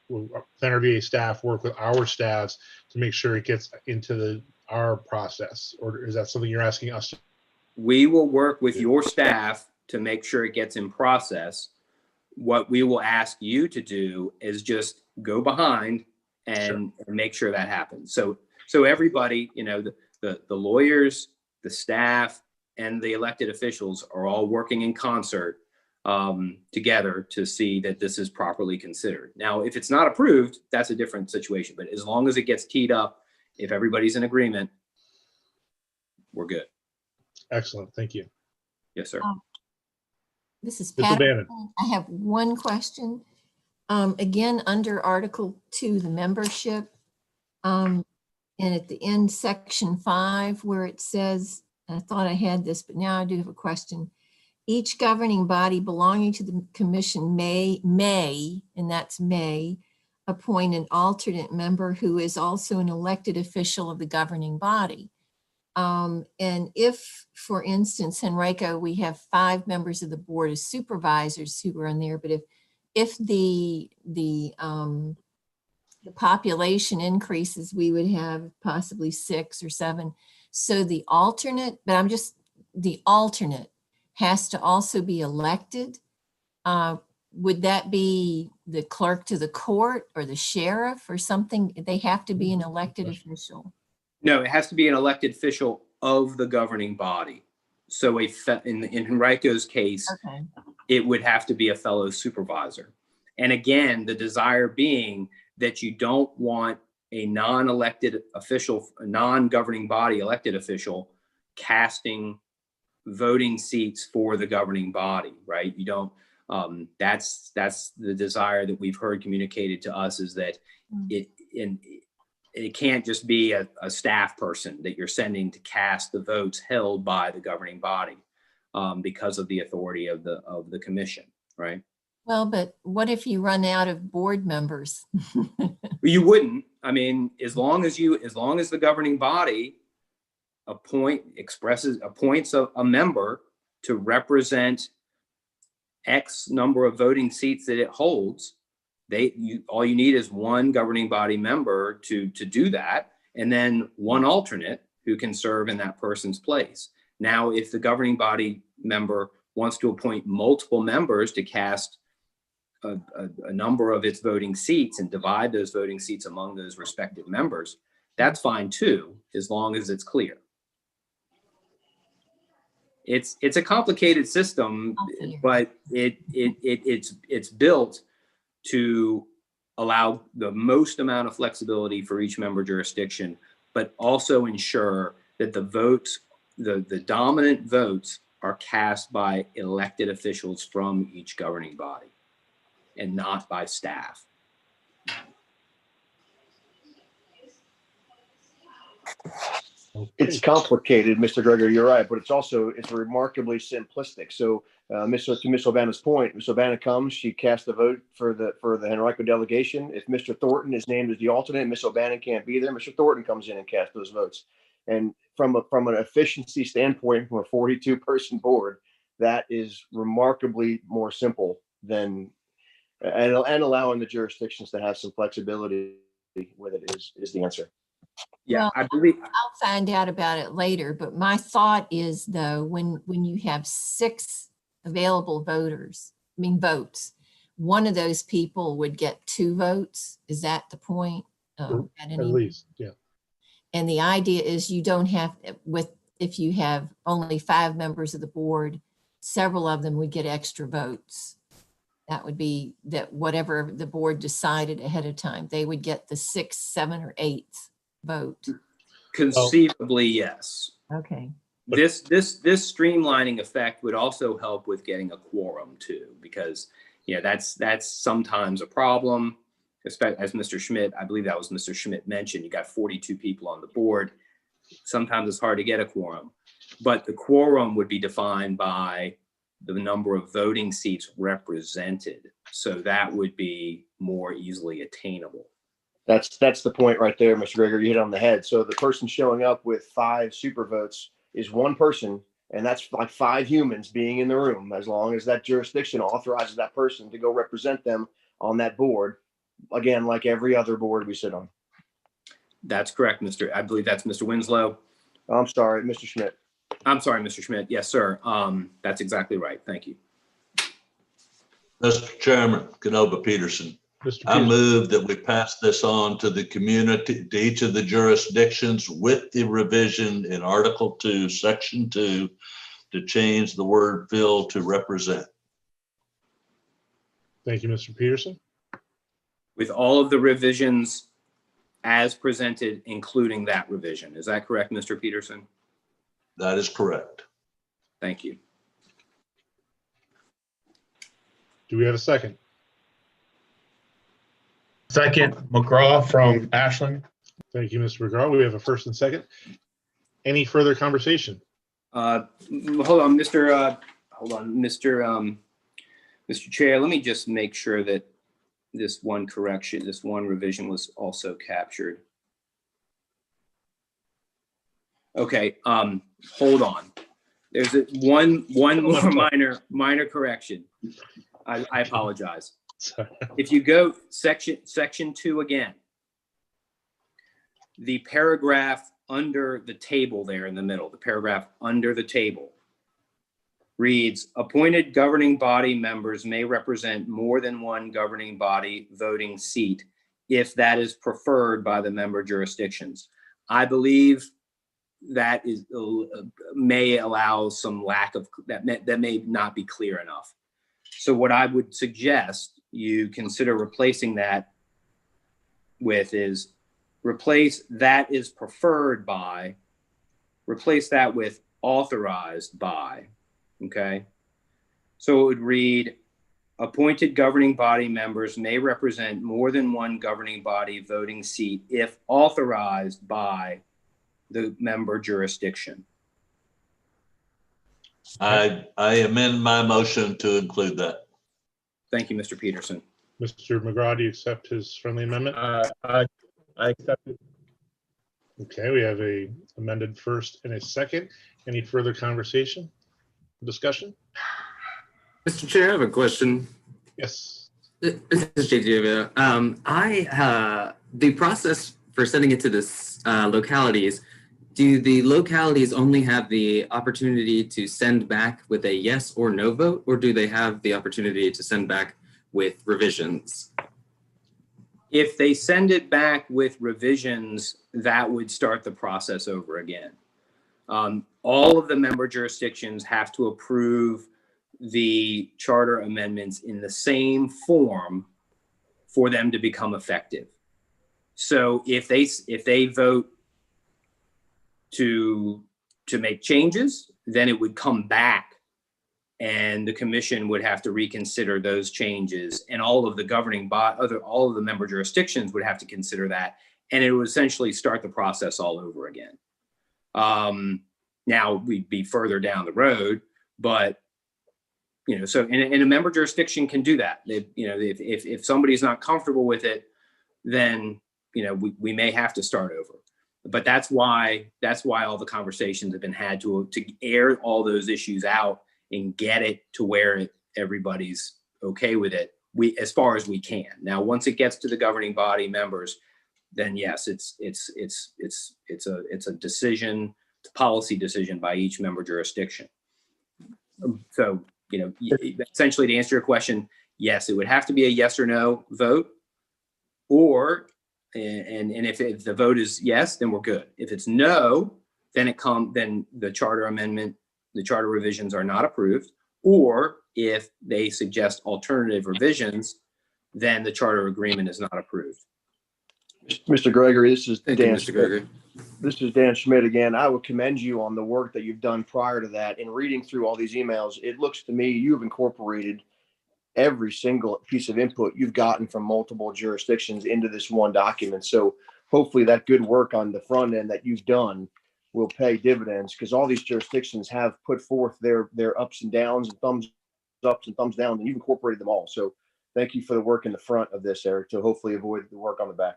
PlanRVA staff work with our staffs to make sure it gets into our process? Or is that something you're asking us to? We will work with your staff to make sure it gets in process. What we will ask you to do is just go behind and make sure that happens. So everybody, you know, the lawyers, the staff, and the elected officials are all working in concert together to see that this is properly considered. Now, if it's not approved, that's a different situation. But as long as it gets teed up, if everybody's in agreement, we're good. Excellent. Thank you. Yes, sir. This is Pat. I have one question. Again, under Article 2, the membership, and at the end, Section 5, where it says, I thought I had this, but now I do have a question. Each governing body belonging to the commission may, and that's may, appoint an alternate member who is also an elected official of the governing body. And if, for instance, Henrico, we have 5 members of the board of supervisors who are in there, but if the population increases, we would have possibly 6 or 7. So the alternate has to also be elected. Would that be the clerk to the court or the sheriff or something? They have to be an elected official. No, it has to be an elected official of the governing body. So in Henrico's case, it would have to be a fellow supervisor. And again, the desire being that you don't want a non-elected official, a non-governing body elected official casting voting seats for the governing body, right? You don't, That's the desire that we've heard communicated to us, is that it can't just be a staff person that you're sending to cast the votes held by the governing body, because of the authority of the commission, right? Well, but what if you run out of board members? You wouldn't. I mean, as long as the governing body appoints a member to represent X number of voting seats that it holds, all you need is one governing body member to do that, and then one alternate who can serve in that person's place. Now, if the governing body member wants to appoint multiple members to cast a number of its voting seats and divide those voting seats among those respective members, that's fine too, as long as it's clear. It's a complicated system, but it's built to allow the most amount of flexibility for each member jurisdiction, but also ensure that the votes, the dominant votes, are cast by elected officials from each governing body and not by staff. It's complicated, Mr. Gregory, you're right, but it's remarkably simplistic. So to Ms. Albana's point, Ms. Albana comes, she casts the vote for the Henrico delegation. If Mr. Thornton is named as the alternate, Ms. Albana can't be there, Mr. Thornton comes in and casts those votes. And from an efficiency standpoint, from a 42-person board, that is remarkably more simple than and allowing the jurisdictions to have some flexibility with it is the answer. Yeah, well, I believe I'll find out about it later. But my thought is, though, when you have 6 available votes, one of those people would get 2 votes. Is that the point? At least, yeah. And the idea is you don't have, if you have only 5 members of the board, several of them would get extra votes. That would be that whatever the board decided ahead of time, they would get the 6th, 7th, or 8th vote. Conceivably, yes. Okay. This streamlining effect would also help with getting a quorum too, because that's sometimes a problem. Especially as Mr. Schmidt, I believe that was Mr. Schmidt mentioned, you got 42 people on the board. Sometimes it's hard to get a quorum, but the quorum would be defined by the number of voting seats represented. So that would be more easily attainable. That's the point right there, Mr. Gregory. You hit on the head. So the person showing up with 5 super votes is one person, and that's like 5 humans being in the room, as long as that jurisdiction authorizes that person to go represent them on that board. Again, like every other board we sit on. That's correct, I believe that's Mr. Winslow. I'm sorry, Mr. Schmidt. I'm sorry, Mr. Schmidt. Yes, sir. That's exactly right. Thank you. Mr. Chairman, Canova Peterson. I move that we pass this on to the community, to each of the jurisdictions, with the revision in Article 2, Section 2, to change the word "fill" to "represent." Thank you, Mr. Peterson. With all of the revisions as presented, including that revision. Is that correct, Mr. Peterson? That is correct. Thank you. Do we have a second? Second, McGraw from Ashland. Thank you, Mr. McGraw. We have a first and second. Any further conversation? Hold on, Mr. Chair. Let me just make sure that this one revision was also captured. Okay, hold on. There's one more minor correction. I apologize. Sorry. If you go section 2 again, the paragraph under the table there in the middle, the paragraph under the table reads, appointed governing body members may represent more than one governing body voting seat if that is preferred by the member jurisdictions. I believe that may allow some lack of, that may not be clear enough. So what I would suggest you consider replacing that with is replace that is preferred by, replace that with authorized by, okay? So it would read, appointed governing body members may represent more than one governing body voting seat if authorized by the member jurisdiction. I amend my motion to include that. Thank you, Mr. Peterson. Mr. McGraw, do you accept his friendly amendment? I accept it. Okay, we have a amended first and a second. Any further conversation, discussion? Mr. Chair, I have a question. Yes. This is JJ. The process for sending it to this localities, do the localities only have the opportunity to send back with a yes or no vote, or do they have the opportunity to send back with revisions? If they send it back with revisions, that would start the process over again. All of the member jurisdictions have to approve the charter amendments in the same form for them to become effective. So if they vote to make changes, then it would come back and the commission would have to reconsider those changes, and all of the governing all of the member jurisdictions would have to consider that, and it would essentially start the process all over again. Now we'd be further down the road, but so and a member jurisdiction can do that. If somebody's not comfortable with it, then we may have to start over. But that's why all the conversations have been had to air all those issues out and get it to where everybody's okay with it. As far as we can. Now, once it gets to the governing body members, then yes, it's a decision, it's a policy decision by each member jurisdiction. So essentially, to answer your question, yes, it would have to be a yes or no vote, or and if the vote is yes, then we're good. If it's no, then then the charter amendment, the charter revisions are not approved, or if they suggest alternative revisions, then the charter agreement is not approved. Mr. Gregory, this is Thank Dan. you, Mr. Gregory. This is Dan Schmidt again. I would commend you on the work that you've done prior to that. In reading through all these emails, it looks to me you've incorporated every single piece of input you've gotten from multiple jurisdictions into this one document. So hopefully that good work on the front end that you've done will pay dividends, because all these jurisdictions have put forth their ups and downs and thumbs ups and thumbs downs, and you've incorporated them all. So thank you for the work in the front of this, Eric, to hopefully avoid the work on the back.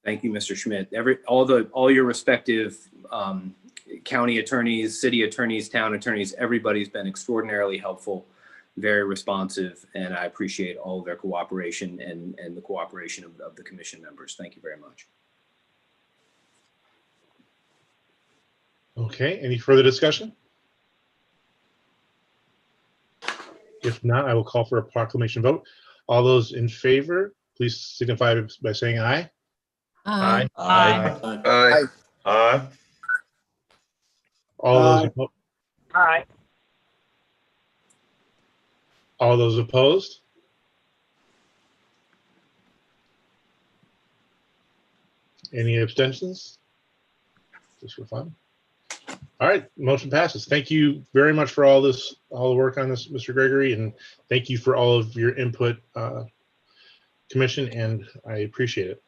Thank you, Mr. Schmidt. All your respective county attorneys, city attorneys, town attorneys, everybody's been extraordinarily helpful, very responsive, and I appreciate all of their cooperation and the cooperation of the commission members. Thank you very much. Okay, any further discussion? If not, I will call for a proclamation vote. All those in favor, please signify by saying aye. Aye. Aye. Aye. Aye. All those opposed? Aye. All those opposed? Any abstentions? Just for fun. All right, motion passes. Thank you very much for all the work on this, Mr. Gregory, and thank you for all of your input, Commission, and I appreciate it.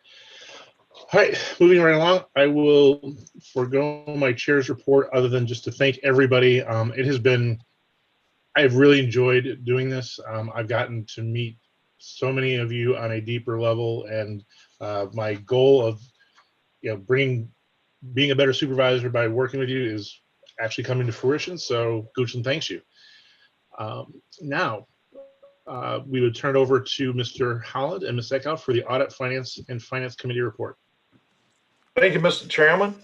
All right, moving right along, I will forego my chair's report other than just to thank everybody. I've really enjoyed doing this. I've gotten to meet so many of you on a deeper level, and my goal of being a better supervisor by working with you is actually coming to fruition. So Goochland thanks you. Now, we would turn it over to Mr. Holland and Ms. Eckhout for the Audit, Finance, and Finance Committee report. Thank you, Mr. Chairman.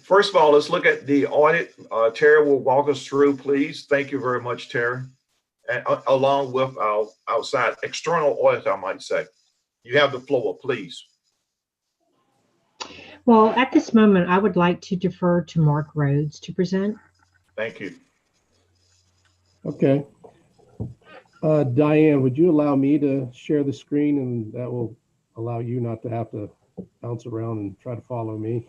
First of all, let's look at the audit. Tara will walk us through, please. Thank you very much, Tara. And, along with our outside external audit, I might say. You have the floor, please. Well, at this moment, I would like to defer to Mark Rhodes to present. Thank you. Okay. Diane, would you allow me to share the screen, and that will allow you not to have to bounce around and try to follow me?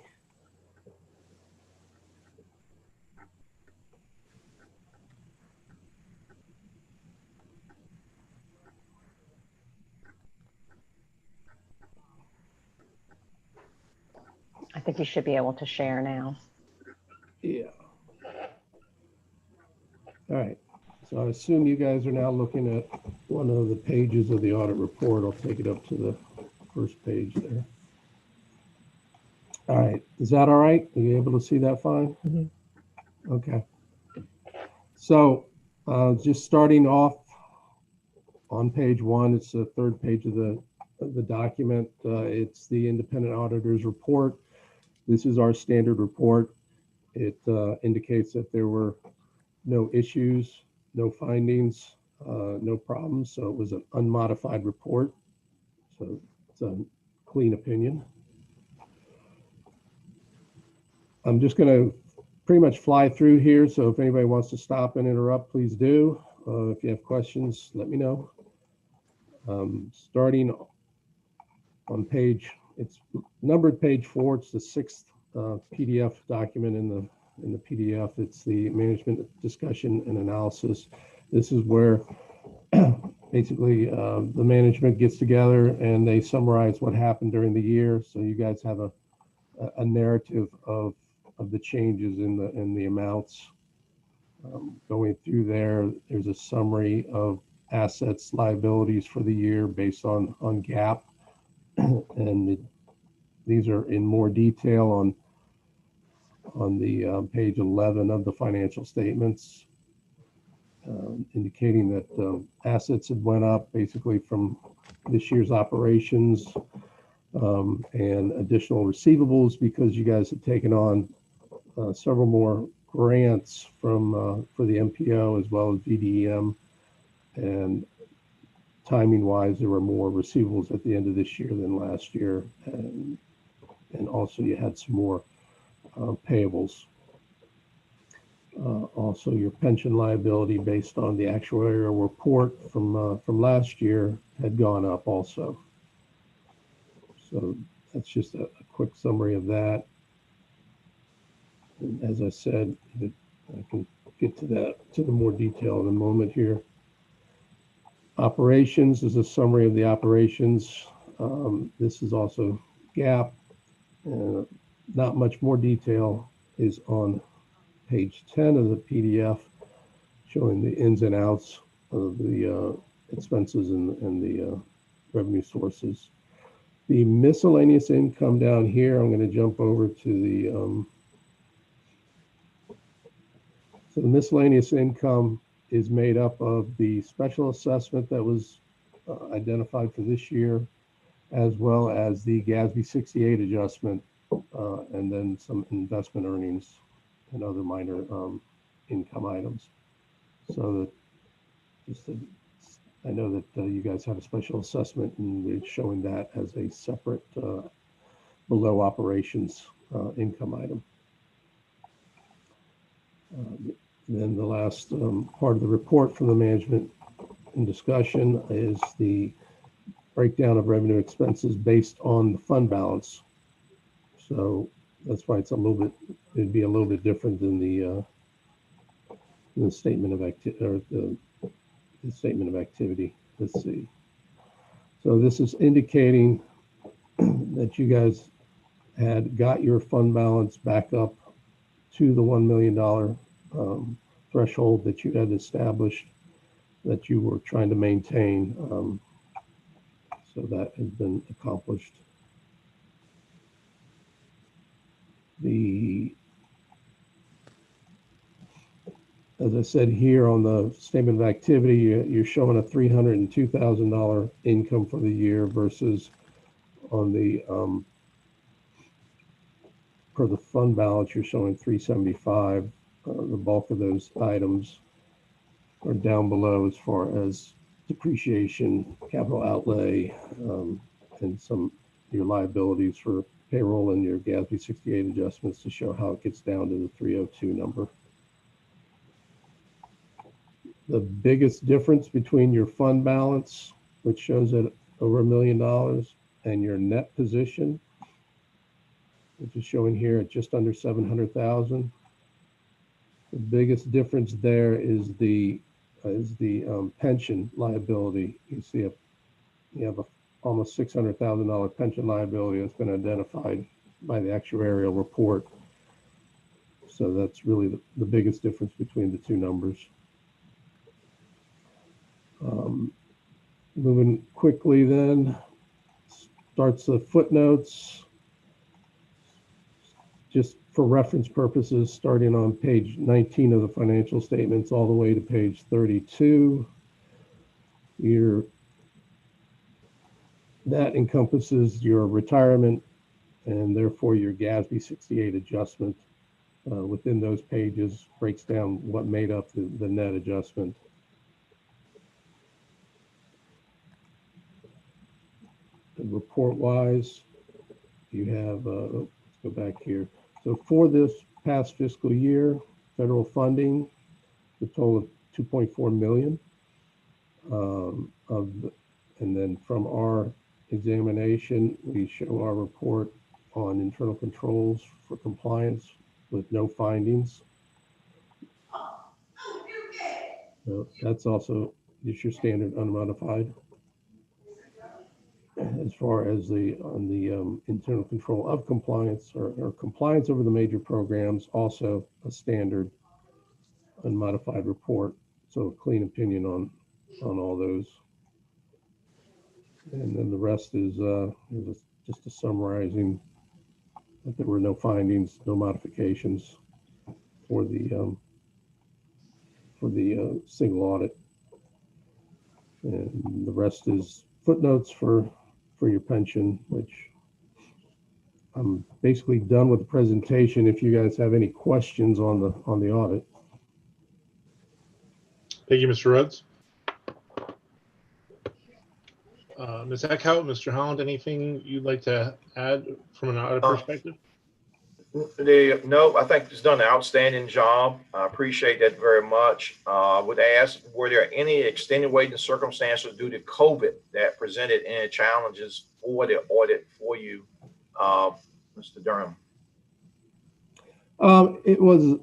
think you should be able to share now. Yeah. All right. So I assume you guys are now looking at one of the pages of the audit report. I'll take it up to the first page there. All right. Is that all right? Are you able to see that fine? Mm-hmm. Okay. So just starting off on page 1, it's the third page of the document. It's the independent auditor's report. This is our standard report. It indicates that there were no issues, no findings, no problems. So it was an unmodified report. So it's a clean opinion. I'm just going to pretty much fly through here. So if anybody wants to stop and interrupt, please do. If you have questions, let me know. Starting on page, it's numbered page 4. It's the 6th PDF document in the PDF. It's the management discussion and analysis. This is where basically the management gets together and they summarize what happened during the year. So you guys have a narrative of the changes in the amounts. Going through there, there's a summary of assets, liabilities for the year based on GAAP. And these are in more detail on the page 11 of the financial statements, indicating that assets had went up basically from this year's operations, and additional receivables because you guys had taken on several more grants from for the MPO as well as VDEM, and timing wise there were more receivables at the end of this year than last year, and also you had some more payables. Also your pension liability based on the actuarial report from last year had gone up also. So that's just a quick summary of that. And as I said, I can get to that, to the more detail in a moment here. Operations is a summary of the operations. This is also GAAP. Not much more detail is on page 10 of the PDF, showing the ins and outs of the expenses and the revenue sources. The miscellaneous income down here, I'm going to jump over to the, so the miscellaneous income is made up of the special assessment that was identified for this year, as well as the GASB 68 adjustment, and then some investment earnings and other minor income items. So that I know that you guys have a special assessment and we're showing that as a separate below operations income item. Then the last part of the report from the management in discussion is the breakdown of revenue expenses based on the fund balance. So that's why it's a little bit, it'd be a little bit different than the statement of activity, or the statement of activity. Let's see. So this is indicating that you guys had got your fund balance back up to the $1 million threshold that you had established, that you were trying to maintain. So that has been accomplished. As I said here on the statement of activity, you're showing a $302,000 income for the year versus on the per the fund balance, you're showing 375. The bulk of those items are down below as far as depreciation, capital outlay, and some your liabilities for payroll and your GASB 68 adjustments to show how it gets down to the 302 number. The biggest difference between your fund balance, which shows at over $1 million, and your net position, which is showing here at just under 700,000. The biggest difference there is the pension liability. You see you have a almost $600,000 pension liability that's been identified by the actuarial report. So that's really the biggest difference between the two numbers. Moving quickly then, starts the footnotes. Just for reference purposes, starting on page 19 of the financial statements all the way to page 32. That encompasses your retirement and therefore your GASB 68 adjustment. Within those pages breaks down what made up the net adjustment. And report-wise, you have, let's go back here. So for this past fiscal year, federal funding, the total of 2.4 million. And then from our examination, we show our report on internal controls for compliance with no findings. So that's also just your standard unmodified. As far as the internal control of compliance or compliance over the major programs, also a standard unmodified report. So a clean opinion on all those. And then the rest is just a summarizing that there were no findings, no modifications for the single audit. And the rest is footnotes for your pension, which I'm basically done with the presentation. If you guys have any questions on the audit. Thank you, Mr. Rhodes. Ms. Eckhout, Mr. Holland, anything you'd like to add from an audit perspective? No, I think it's done an outstanding job. I appreciate that very much. Would ask, were there any extenuating circumstances due to COVID that presented any challenges for the audit for you, Mr. Durham? It was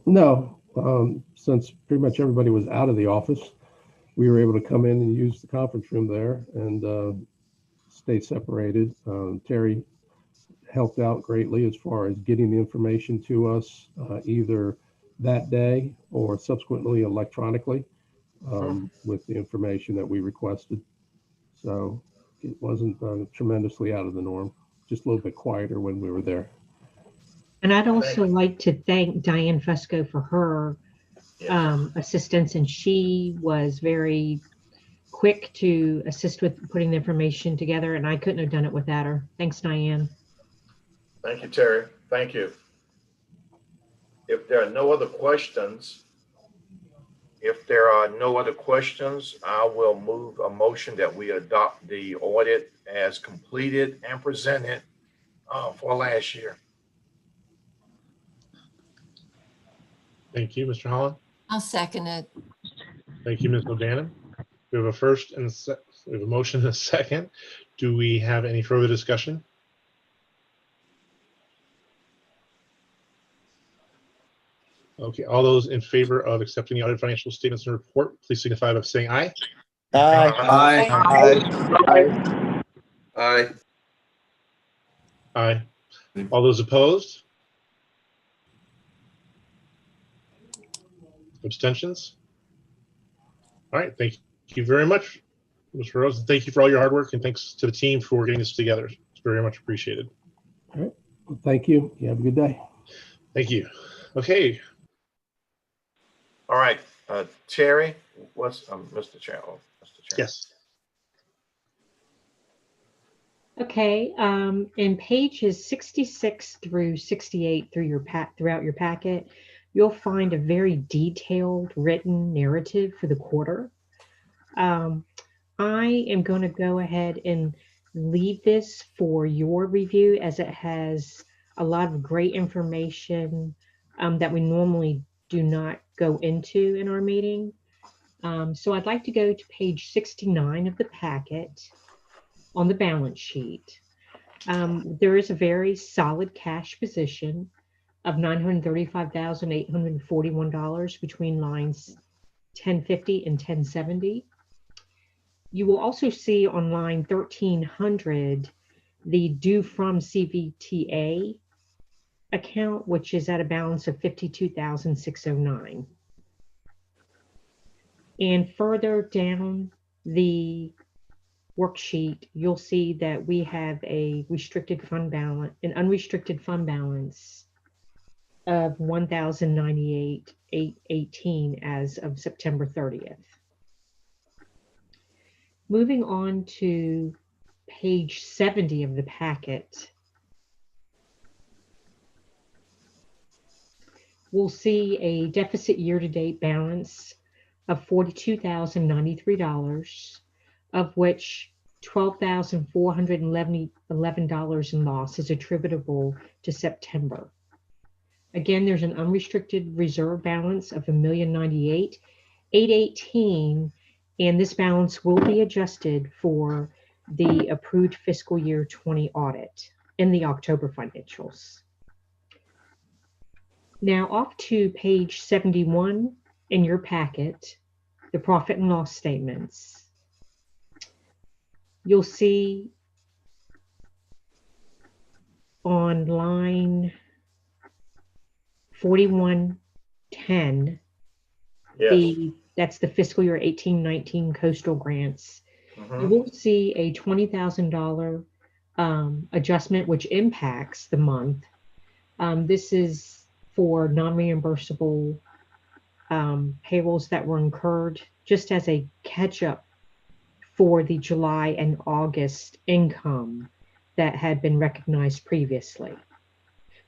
no, since pretty much everybody was out of the office, we were able to come in and use the conference room there and stay separated. Terry helped out greatly as far as getting the information to us either that day or subsequently electronically with the information that we requested. So it wasn't tremendously out of the norm, just a little bit quieter when we were there. And I'd also like to thank Diane Fusco for her assistance, and she was very quick to assist with putting the information together, and I couldn't have done it without her. Thanks, Diane. Thank you, Terry. Thank you. If there are no other questions, I will move a motion that we adopt the audit as completed and presented for last year. Thank you, Mr. Holland. I'll second it. Thank you, Ms. O'Dannon. We have a first and we have a motion and a second. Do we have any further discussion? Okay, all those in favor of accepting the audited financial statements and report, please signify by saying aye. Aye. Aye. Aye. Aye. All those opposed? Abstentions? All right, thank you very much, Mr. Rose. Thank you for all your hard work, and thanks to the team for getting this together. It's very much appreciated. All right, well, thank you. You have a good day. Thank you. Okay. All right, Terry, what's Mr. Chair? Oh, Mr. Chair. Yes. Okay, in pages 66 through 68 throughout your packet, you'll find a very detailed written narrative for the quarter. I am going to go ahead and leave this for your review, as it has a lot of great information that we normally do not go into in our meeting. So I'd like to go to page 69 of the packet on the balance sheet. There is a very solid cash position of $935,841 between lines 1050 and 1070. You will also see on line 1300 the due from CVTA account, which is at a balance of $52,609. And further down the worksheet, you'll see that we have a restricted fund balance, an unrestricted fund balance of $1,098,818 as of September 30th. Moving on to page 70 of the packet, we'll see a deficit year-to-date balance of $42,093, of which $12,411 in loss is attributable to September. Again, there's an unrestricted reserve balance of $1,098,818, and this balance will be adjusted for the approved fiscal year 20 audit in the October financials. Now off to page 71 in your packet, the profit and loss statements. You'll see on line 4110, Yes. that's the fiscal year 18-19 coastal grants. You will see a $20,000 adjustment, which impacts the month. This is for non-reimbursable payrolls that were incurred just as a catch-up for the July and August income that had been recognized previously.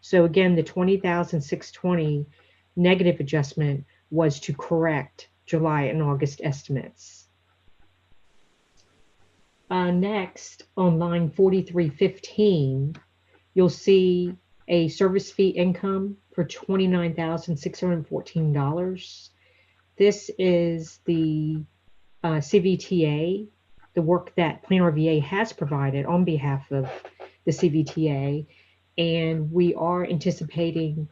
So again, the $20,620 negative adjustment was to correct July and August estimates. Next, on line 4315, you'll see a service fee income for $29,614. This is the CVTA, the work that PlanRVA has provided on behalf of the CVTA, and we are anticipating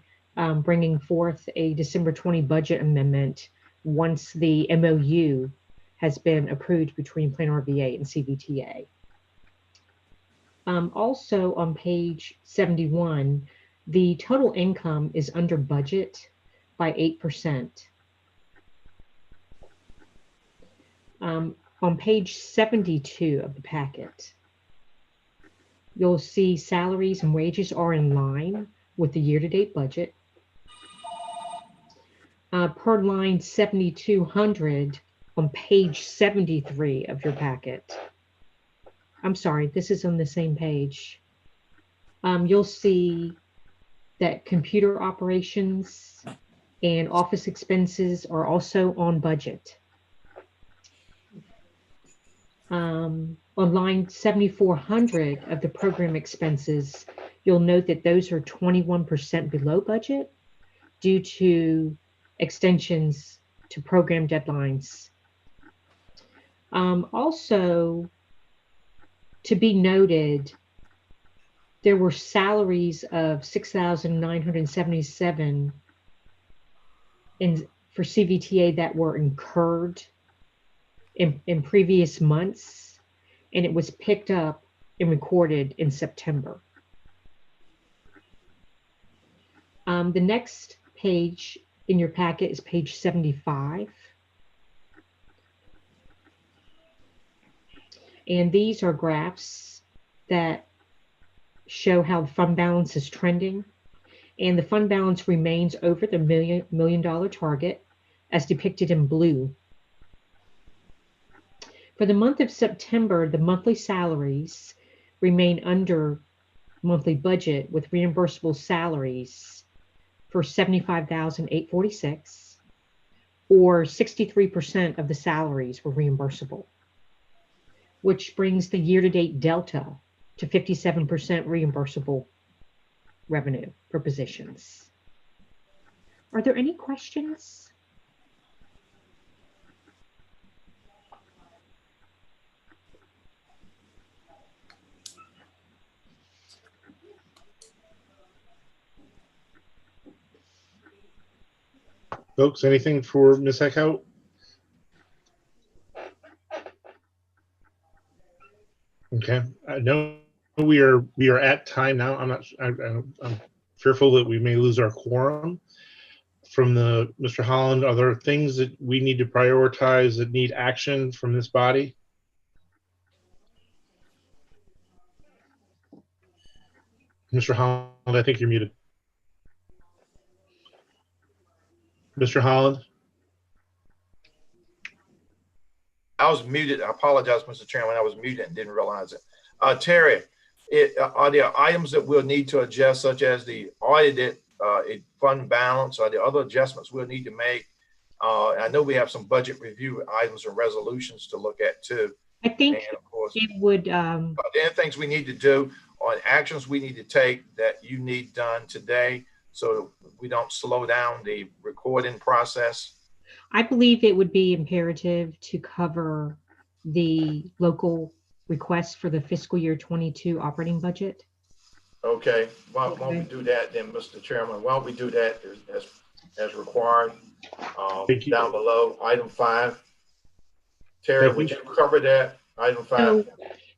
bringing forth a December 20 budget amendment once the MOU has been approved between PlanRVA and CVTA. Also on page 71, the total income is under budget by 8%. On page 72 of the packet, you'll see salaries and wages are in line with the year-to-date budget. Per line 7200 on page 73 of your packet. I'm sorry, this is on the same page. You'll see that computer operations and office expenses are also on budget. On line 7400 of the program expenses, you'll note that those are 21% below budget due to extensions to program deadlines. Also, to be noted, there were salaries of $6,977 for CVTA that were incurred in previous months, and it was picked up and recorded in September. The next page in your packet is page 75. And these are graphs that show how the fund balance is trending. And the fund balance remains over the $1 million target as depicted in blue. For the month of September, the monthly salaries remain under monthly budget with reimbursable salaries for $75,846, or 63% of the salaries were reimbursable, which brings the year-to-date delta to 57% reimbursable revenue for positions. Are there any questions? Folks, anything for Ms. Eckhout? Okay, no, we are at time now. I'm fearful that we may lose our quorum. From Mr. Holland, are there things that we need to prioritize that need action from this body? Mr. Holland, I think you're muted. Mr. Holland? I was muted. I apologize, Mr. Chairman. I was muted and didn't realize it. Terry, are there items that we'll need to adjust, such as the audited fund balance? Are there other adjustments we'll need to make? I know we have some budget review items and resolutions to look at too. I think and of course, it would. Are there things we need to do on actions we need to take that you need done today so we don't slow down the recording process? I believe it would be imperative to cover the local requests for the fiscal year 22 operating budget. Okay, why don't we do that then, Mr. Chairman? Why don't we do that as required? Down below, item 5. Terry, would you cover that? Item 5. So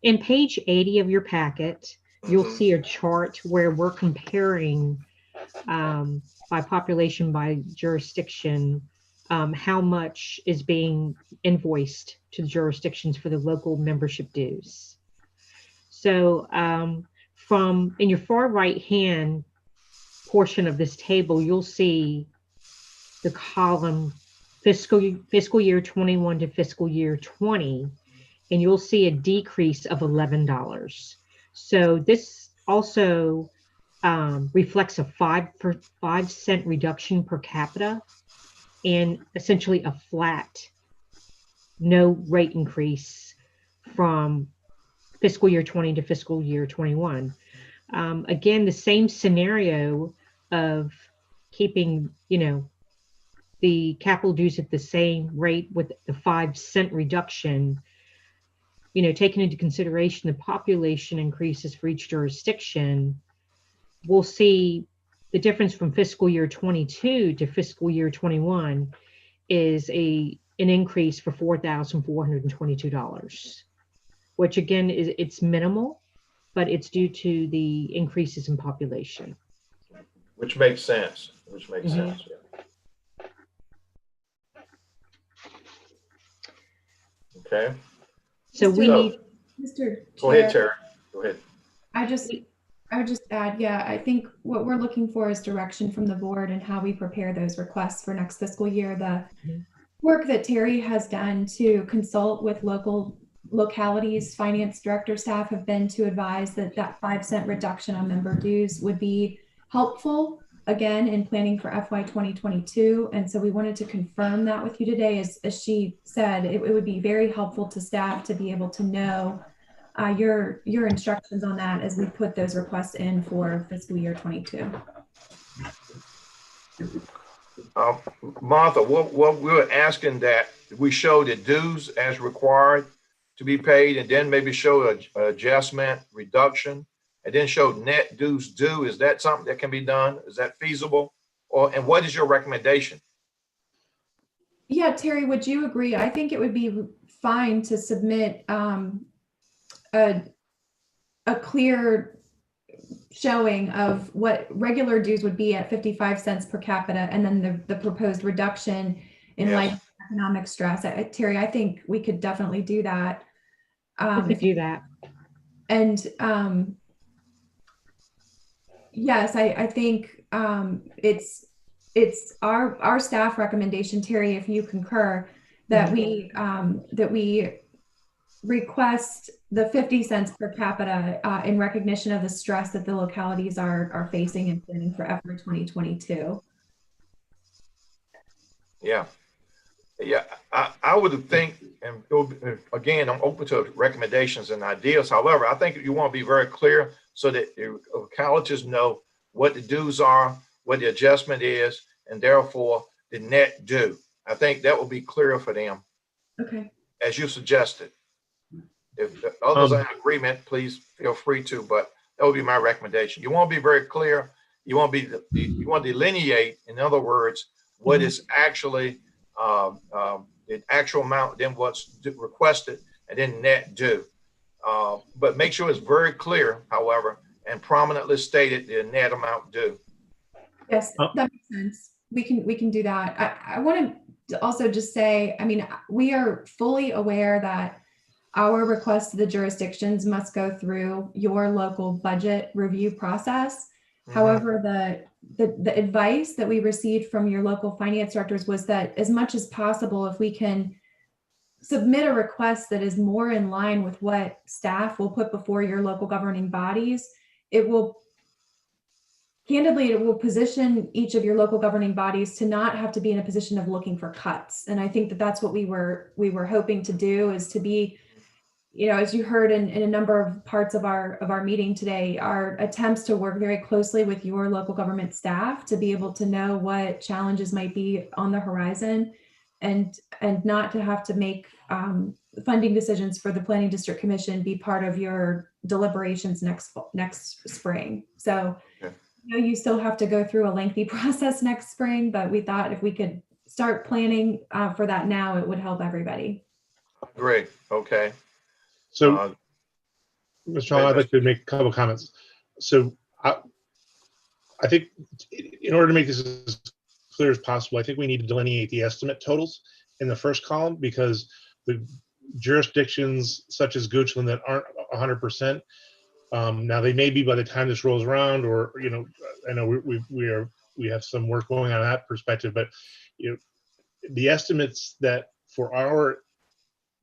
in page 80 of your packet, you'll see a chart where we're comparing by population, by jurisdiction, how much is being invoiced to the jurisdictions for the local membership dues. So from in your far right hand portion of this table, you'll see the column fiscal year 21 to fiscal year 20, and you'll see a decrease of $11. So this also reflects a 5 cent reduction per capita and essentially a flat, no rate increase from fiscal year 20 to fiscal year 21. Again, the same scenario of keeping, the capital dues at the same rate with the 5 cent reduction, taking into consideration the population increases for each jurisdiction, we'll see the difference from fiscal year 22 to fiscal year 21 is an increase for $4,422, which again it's minimal, but it's due to the increases in population. Which makes sense. Sense. Yeah. Okay. So we need. Mr. Go ahead, Terry. Go ahead. I would just add, yeah, I think what we're looking for is direction from the board and how we prepare those requests for next fiscal year. The work that Terry has done to consult with localities, finance director staff have been to advise that 5 cent reduction on member dues would be helpful again in planning for FY 2022. And so we wanted to confirm that with you today. As she said, it would be very helpful to staff to be able to know your instructions on that as we put those requests in for fiscal year 22. Martha, what we're asking that we show the dues as required to be paid, and then maybe show an adjustment, reduction, and then show net dues due. Is that something that can be done? Is that feasible? And what is your recommendation? Yeah, Terry, would you agree? I think it would be fine to submit a clear showing of what regular dues would be at 55 cents per capita, and then the proposed reduction in light of economic stress. Terry, I think we could definitely do that. We could do that. And yes, I think it's our staff recommendation, Terry, if you concur, that we request the 50 cents per capita in recognition of the stress that the localities are facing and planning for FY 2022. Yeah, I would think, and again, I'm open to recommendations and ideas. However, I think you want to be very clear so that the localities know what the dues are, what the adjustment is, and therefore the net due. I think that will be clearer for them. Okay. As you suggested. If others are in agreement, please feel free to, but that would be my recommendation. You want to be very clear. You want to delineate, in other words, what is actually the actual amount, then what's requested, and then net due. But make sure it's very clear, however, and prominently stated the net amount due. Yes, that makes sense. We can do that. I want to also just say, I mean, we are fully aware that our request to the jurisdictions must go through your local budget review process. However, the advice that we received from your local finance directors was that as much as possible, if we can submit a request that is more in line with what staff will put before your local governing bodies, it will position each of your local governing bodies to not have to be in a position of looking for cuts. And I think that that's what we were hoping to do, is to be, you know, as you heard in a number of parts of our meeting today, our attempts to work very closely with your local government staff to be able to know what challenges might be on the horizon, and not to have to make funding decisions for the Planning District Commission be part of your deliberations next spring. So I know you still have to go through a lengthy process next spring, but we thought if we could start planning for that now, it would help everybody. Great. Okay. So, Mr. Hall, I'd like to make a couple of comments. So, I think in order to make this as clear as possible, I think we need to delineate the estimate totals in the first column, because the jurisdictions such as Goochland that aren't 100%, now they may be by the time this rolls around, or, you know, I know we have some work going on that perspective, but, you know, the estimates that for our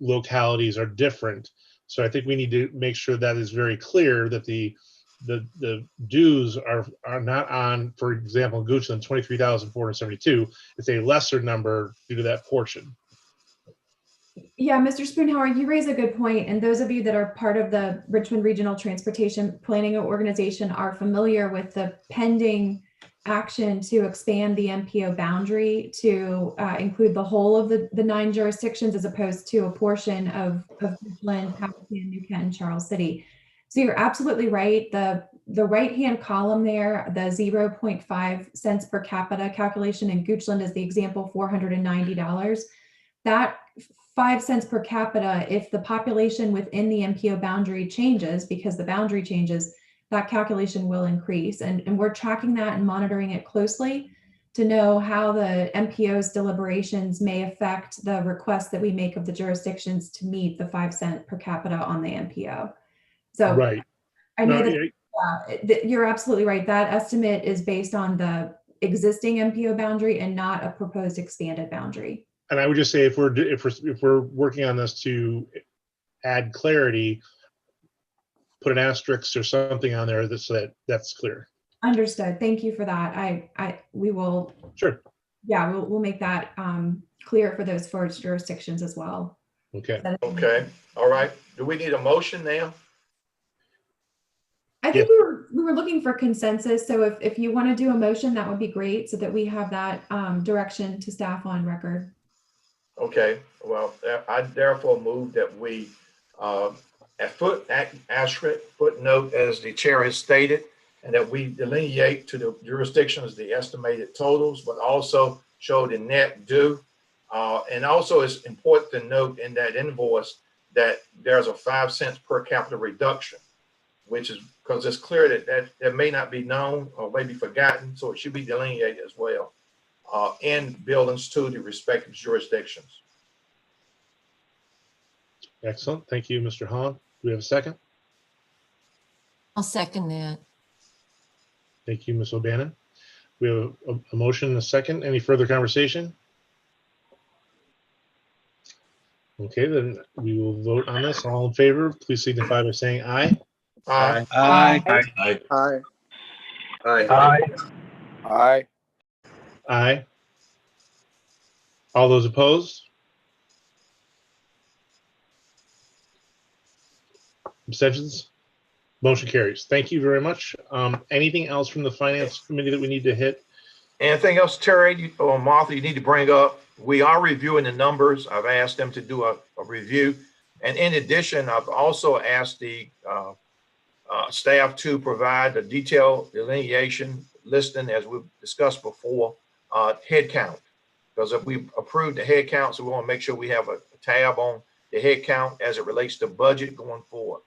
localities are different. So I think we need to make sure that is very clear, that the dues are not on, for example, Goochland 23,472. It's a lesser number due to that portion. Yeah, Mr. Spoonhour, you raise a good point. And those of you that are part of the Richmond Regional Transportation Planning Organization are familiar with the pending action to expand the MPO boundary to include the whole of the 9 jurisdictions, as opposed to a portion of Richmond, Powhatan, New Kent, and Charles City. So you're absolutely right. The right-hand column there, the 0.5 cents per capita calculation in Goochland is the example, $490. That 5 cents per capita, if the population within the MPO boundary changes, because the boundary changes, that calculation will increase. And we're tracking that and monitoring it closely to know how the MPO's deliberations may affect the request that we make of the jurisdictions to meet the 5 cent per capita on the MPO. So right. I know that you're absolutely right. That estimate is based on the existing MPO boundary and not a proposed expanded boundary. And I would just say, if we're working on this to add clarity, put an asterisk or something on there so that's clear. Understood. Thank you for that. We will. Sure. Yeah, we'll make that clear for those 4 jurisdictions as well. Okay. Okay. All right. Do we need a motion now? I think we were looking for consensus. So if you want to do a motion, that would be great, so that we have that direction to staff on record. Okay. Well, I therefore move that we footnote, as the chair has stated, and that we delineate to the jurisdictions the estimated totals, but also show the net due. And also it's important to note in that invoice that there's a 5 cents per capita reduction, which is because it's clear that may not be known or may be forgotten, so it should be delineated as well in buildings to the respective jurisdictions. Excellent. Thank you, Mr. Hahn. Do we have a second? I'll second that. Thank you, Ms. O'Bannon. We have a motion and a second. Any further conversation? Okay, then we will vote on this. All in favor, please signify by saying aye. Aye. Aye. Aye. Aye. Aye. Aye. Aye. All those opposed? Abstentions? Motion carries. Thank you very much. Anything else from the Finance Committee that we need to hit? Anything else, Terry or Martha, you need to bring up? We are reviewing the numbers. I've asked them to do a review. And in addition, I've also asked the staff to provide a detailed delineation listing, as we've discussed before, head count. Because if we approve the head count, so we want to make sure we have a tab on the head count as it relates to budget going forward.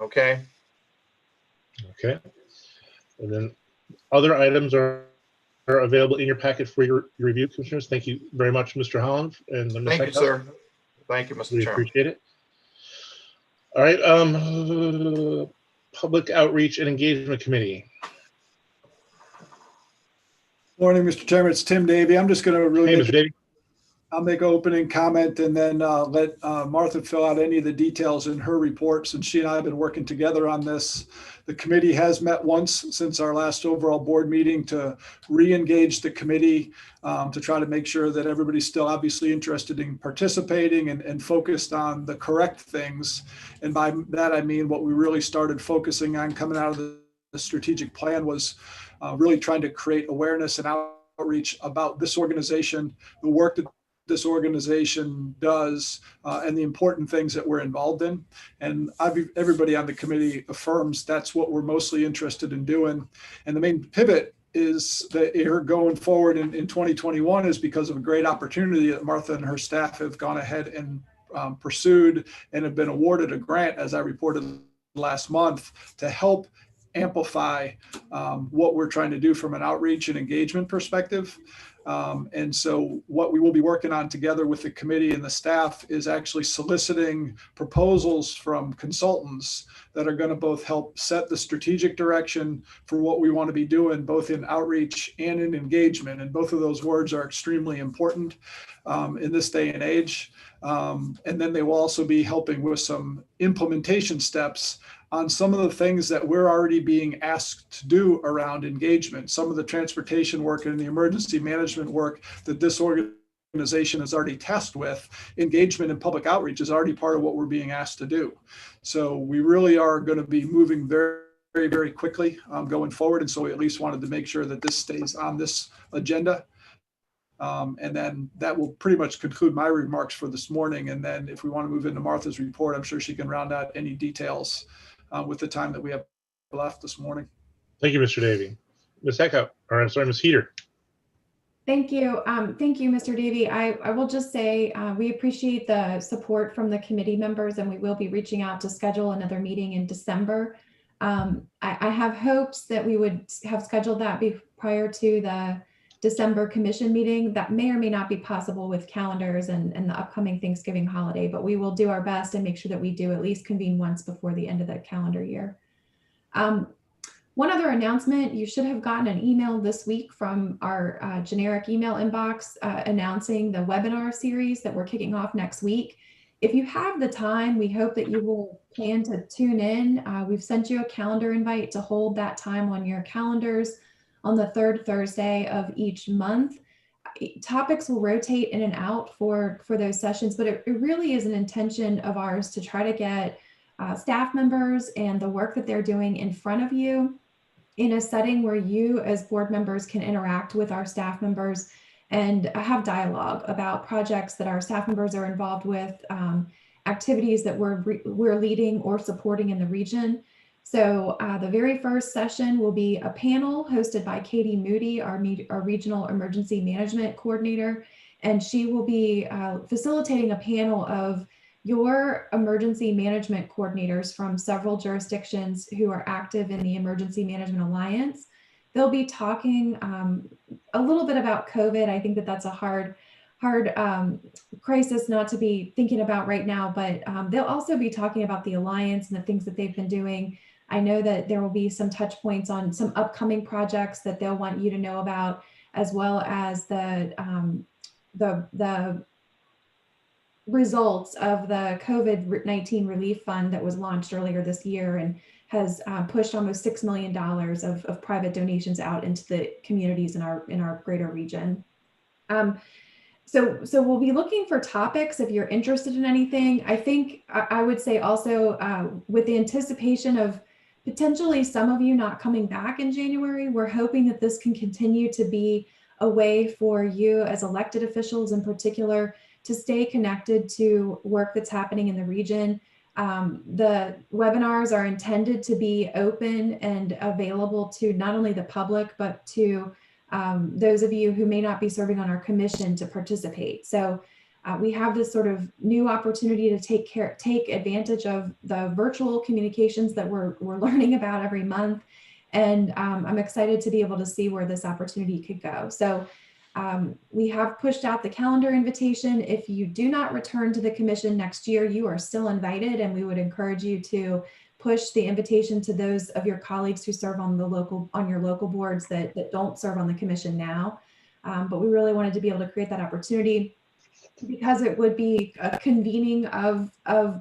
Okay. Okay. And then other items are available in your packet for your review, Commissioners. Thank you very much, Mr. Holland and Ms. Thank you, Heckhouse. sir. Thank you, Mr. We Chairman. appreciate it. All right. Public Outreach and Engagement Committee. Morning, Mr. Chairman. It's Tim Davey. I'm just going to really Hey, Mr. Davey. I'll make an opening comment and then let Martha fill out any of the details in her report, since she and I have been working together on this. The committee has met once since our last overall board meeting to re-engage the committee to try to make sure that everybody's still obviously interested in participating and focused on the correct things. And by that, I mean what we really started focusing on coming out of the strategic plan was really trying to create awareness and outreach about this organization, the work that this organization does, and the important things that we're involved in. And everybody on the committee affirms that's what we're mostly interested in doing. And the main pivot is that here going forward in 2021 is because of a great opportunity that Martha and her staff have gone ahead and pursued and have been awarded a grant, as I reported last month, to help amplify what we're trying to do from an outreach and engagement perspective. And so what we will be working on together with the committee and the staff is actually soliciting proposals from consultants that are going to both help set the strategic direction for what we want to be doing, both in outreach and in engagement. And both of those words are extremely important in this day and age. And then they will also be helping with some implementation steps on some of the things that we're already being asked to do around engagement. Some of the transportation work and the emergency management work that this organization is already tasked with, engagement and public outreach is already part of what we're being asked to do. So we really are going to be moving very, very, very quickly going forward. And so we at least wanted to make sure that this stays on this agenda. And then that will pretty much conclude my remarks for this morning. And then if we want to move into Martha's report, I'm sure she can round out any details with the time that we have left this morning. Thank you, Mr. Davey. Ms. Heckhouse, or I'm sorry, Ms. Heater. Thank you. Thank you, Mr. Davey. I will just say we appreciate the support from the committee members, and we will be reaching out to schedule another meeting in December. I have hopes that we would have scheduled that prior to the December commission meeting. That may or may not be possible with calendars and the upcoming Thanksgiving holiday, but we will do our best and make sure that we do at least convene once before the end of the calendar year. One other announcement, you should have gotten an email this week from our generic email inbox announcing the webinar series that we're kicking off next week. If you have the time, we hope that you will plan to tune in. We've sent you a calendar invite to hold that time on your calendars on the third Thursday of each month. Topics will rotate in and out for those sessions, but it really is an intention of ours to try to get staff members and the work that they're doing in front of you in a setting where you as board members can interact with our staff members and have dialogue about projects that our staff members are involved with, activities that we're leading or supporting in the region. So the very first session will be a panel hosted by Katie Moody, our Regional Emergency Management Coordinator, and she will be facilitating a panel of your emergency management coordinators from several jurisdictions who are active in the Emergency Management Alliance. They'll be talking a little bit about COVID. I think that that's a hard crisis not to be thinking about right now, but they'll also be talking about the Alliance and the things that they've been doing. I know that there will be some touch points on some upcoming projects that they'll want you to know about, as well as the results of the COVID-19 relief fund that was launched earlier this year and has pushed almost $6 million of private donations out into the communities in our greater region. So we'll be looking for topics if you're interested in anything. I think I would say also with the anticipation of potentially some of you not coming back in January, we're hoping that this can continue to be a way for you as elected officials in particular to stay connected to work that's happening in the region. The webinars are intended to be open and available to not only the public, but to those of you who may not be serving on our commission to participate. So We have this sort of new opportunity to take advantage of the virtual communications that we're learning about every month. And I'm excited to be able to see where this opportunity could go. So we have pushed out the calendar invitation. If you do not return to the commission next year, you are still invited, and we would encourage you to push the invitation to those of your colleagues who serve on your local boards that don't serve on the commission now. But we really wanted to be able to create that opportunity because it would be a convening of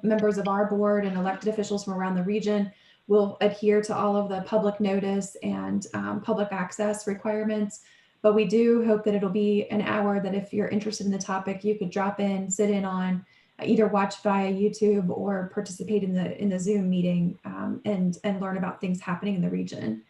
members of our board and elected officials from around the region. We'll adhere to all of the public notice and public access requirements. But we do hope that it'll be an hour that if you're interested in the topic, you could drop in, sit in on, either watch via YouTube or participate in the Zoom meeting and learn about things happening in the region.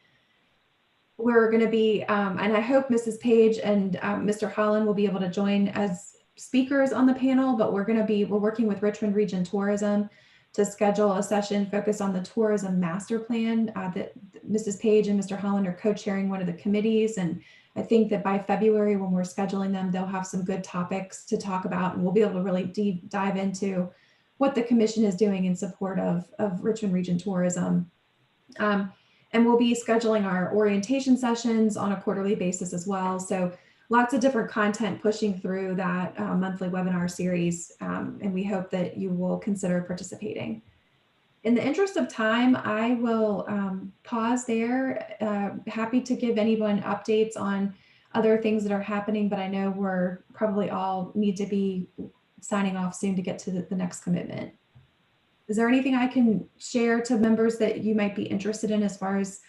We're going to be, and I hope Mrs. Page and Mr. Holland will be able to join as speakers on the panel, but we're working with Richmond Region Tourism to schedule a session focused on the tourism master plan that Mrs. Page and Mr. Holland are co-chairing one of the committees. And I think that by February, when we're scheduling them, they'll have some good topics to talk about, and we'll be able to really deep dive into what the commission is doing in support of Richmond Region Tourism. And we'll be scheduling our orientation sessions on a quarterly basis as well. So lots of different content pushing through that monthly webinar series. And we hope that you will consider participating. In the interest of time, I will pause there. Happy to give anyone updates on other things that are happening, but I know we're probably all need to be signing off soon to get to the next commitment. Is there anything I can share to members that you might be interested in as far as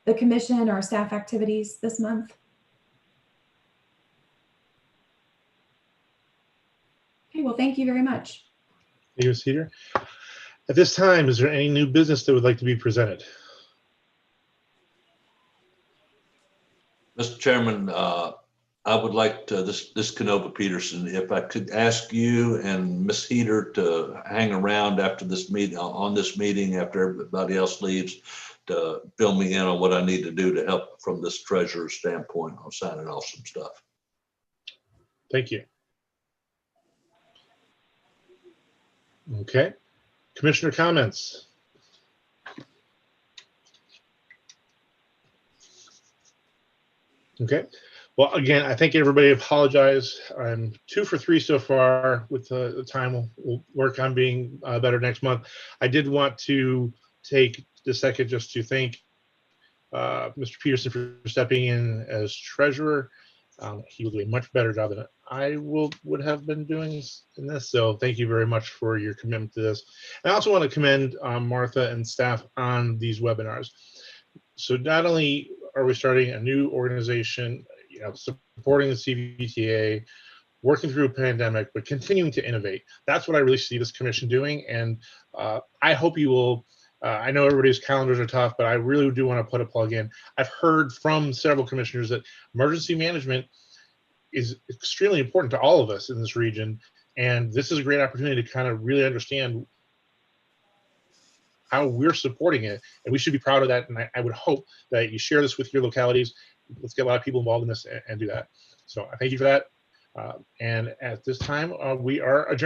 the commission or staff activities this month? Okay, well, thank you very much. Thank you, Ms. Heater. At this time, is there any new business that would like to be presented? Mr. Chairman, I would like to, this Canova Peterson, if I could ask you and Ms. Heater to hang around after this meeting, on this meeting, after everybody else leaves, to fill me in on what I need to do to help from this treasurer's standpoint on signing off some stuff. Thank you. Okay. Commissioner comments. Okay. Well, again, I think everybody apologize. I'm 2 for 3 so far with the time. We'll work on being better next month. I did want to take the second just to thank Mr. Peterson for stepping in as treasurer. He will do a much better job than I would have been doing in this. So thank you very much for your commitment to this. And I also want to commend Martha and staff on these webinars. So not only are we starting a new organization, supporting the CVTA, working through a pandemic, but continuing to innovate. That's what I really see this commission doing. And I hope you will, I know everybody's calendars are tough, but I really do want to put a plug in. I've heard from several commissioners that emergency management is extremely important to all of us in this region. And this is a great opportunity to kind of really understand how we're supporting it. And we should be proud of that. And I would hope that you share this with your localities. Let's get a lot of people involved in this and do that. So I thank you for that. And at this time, we are adjourned.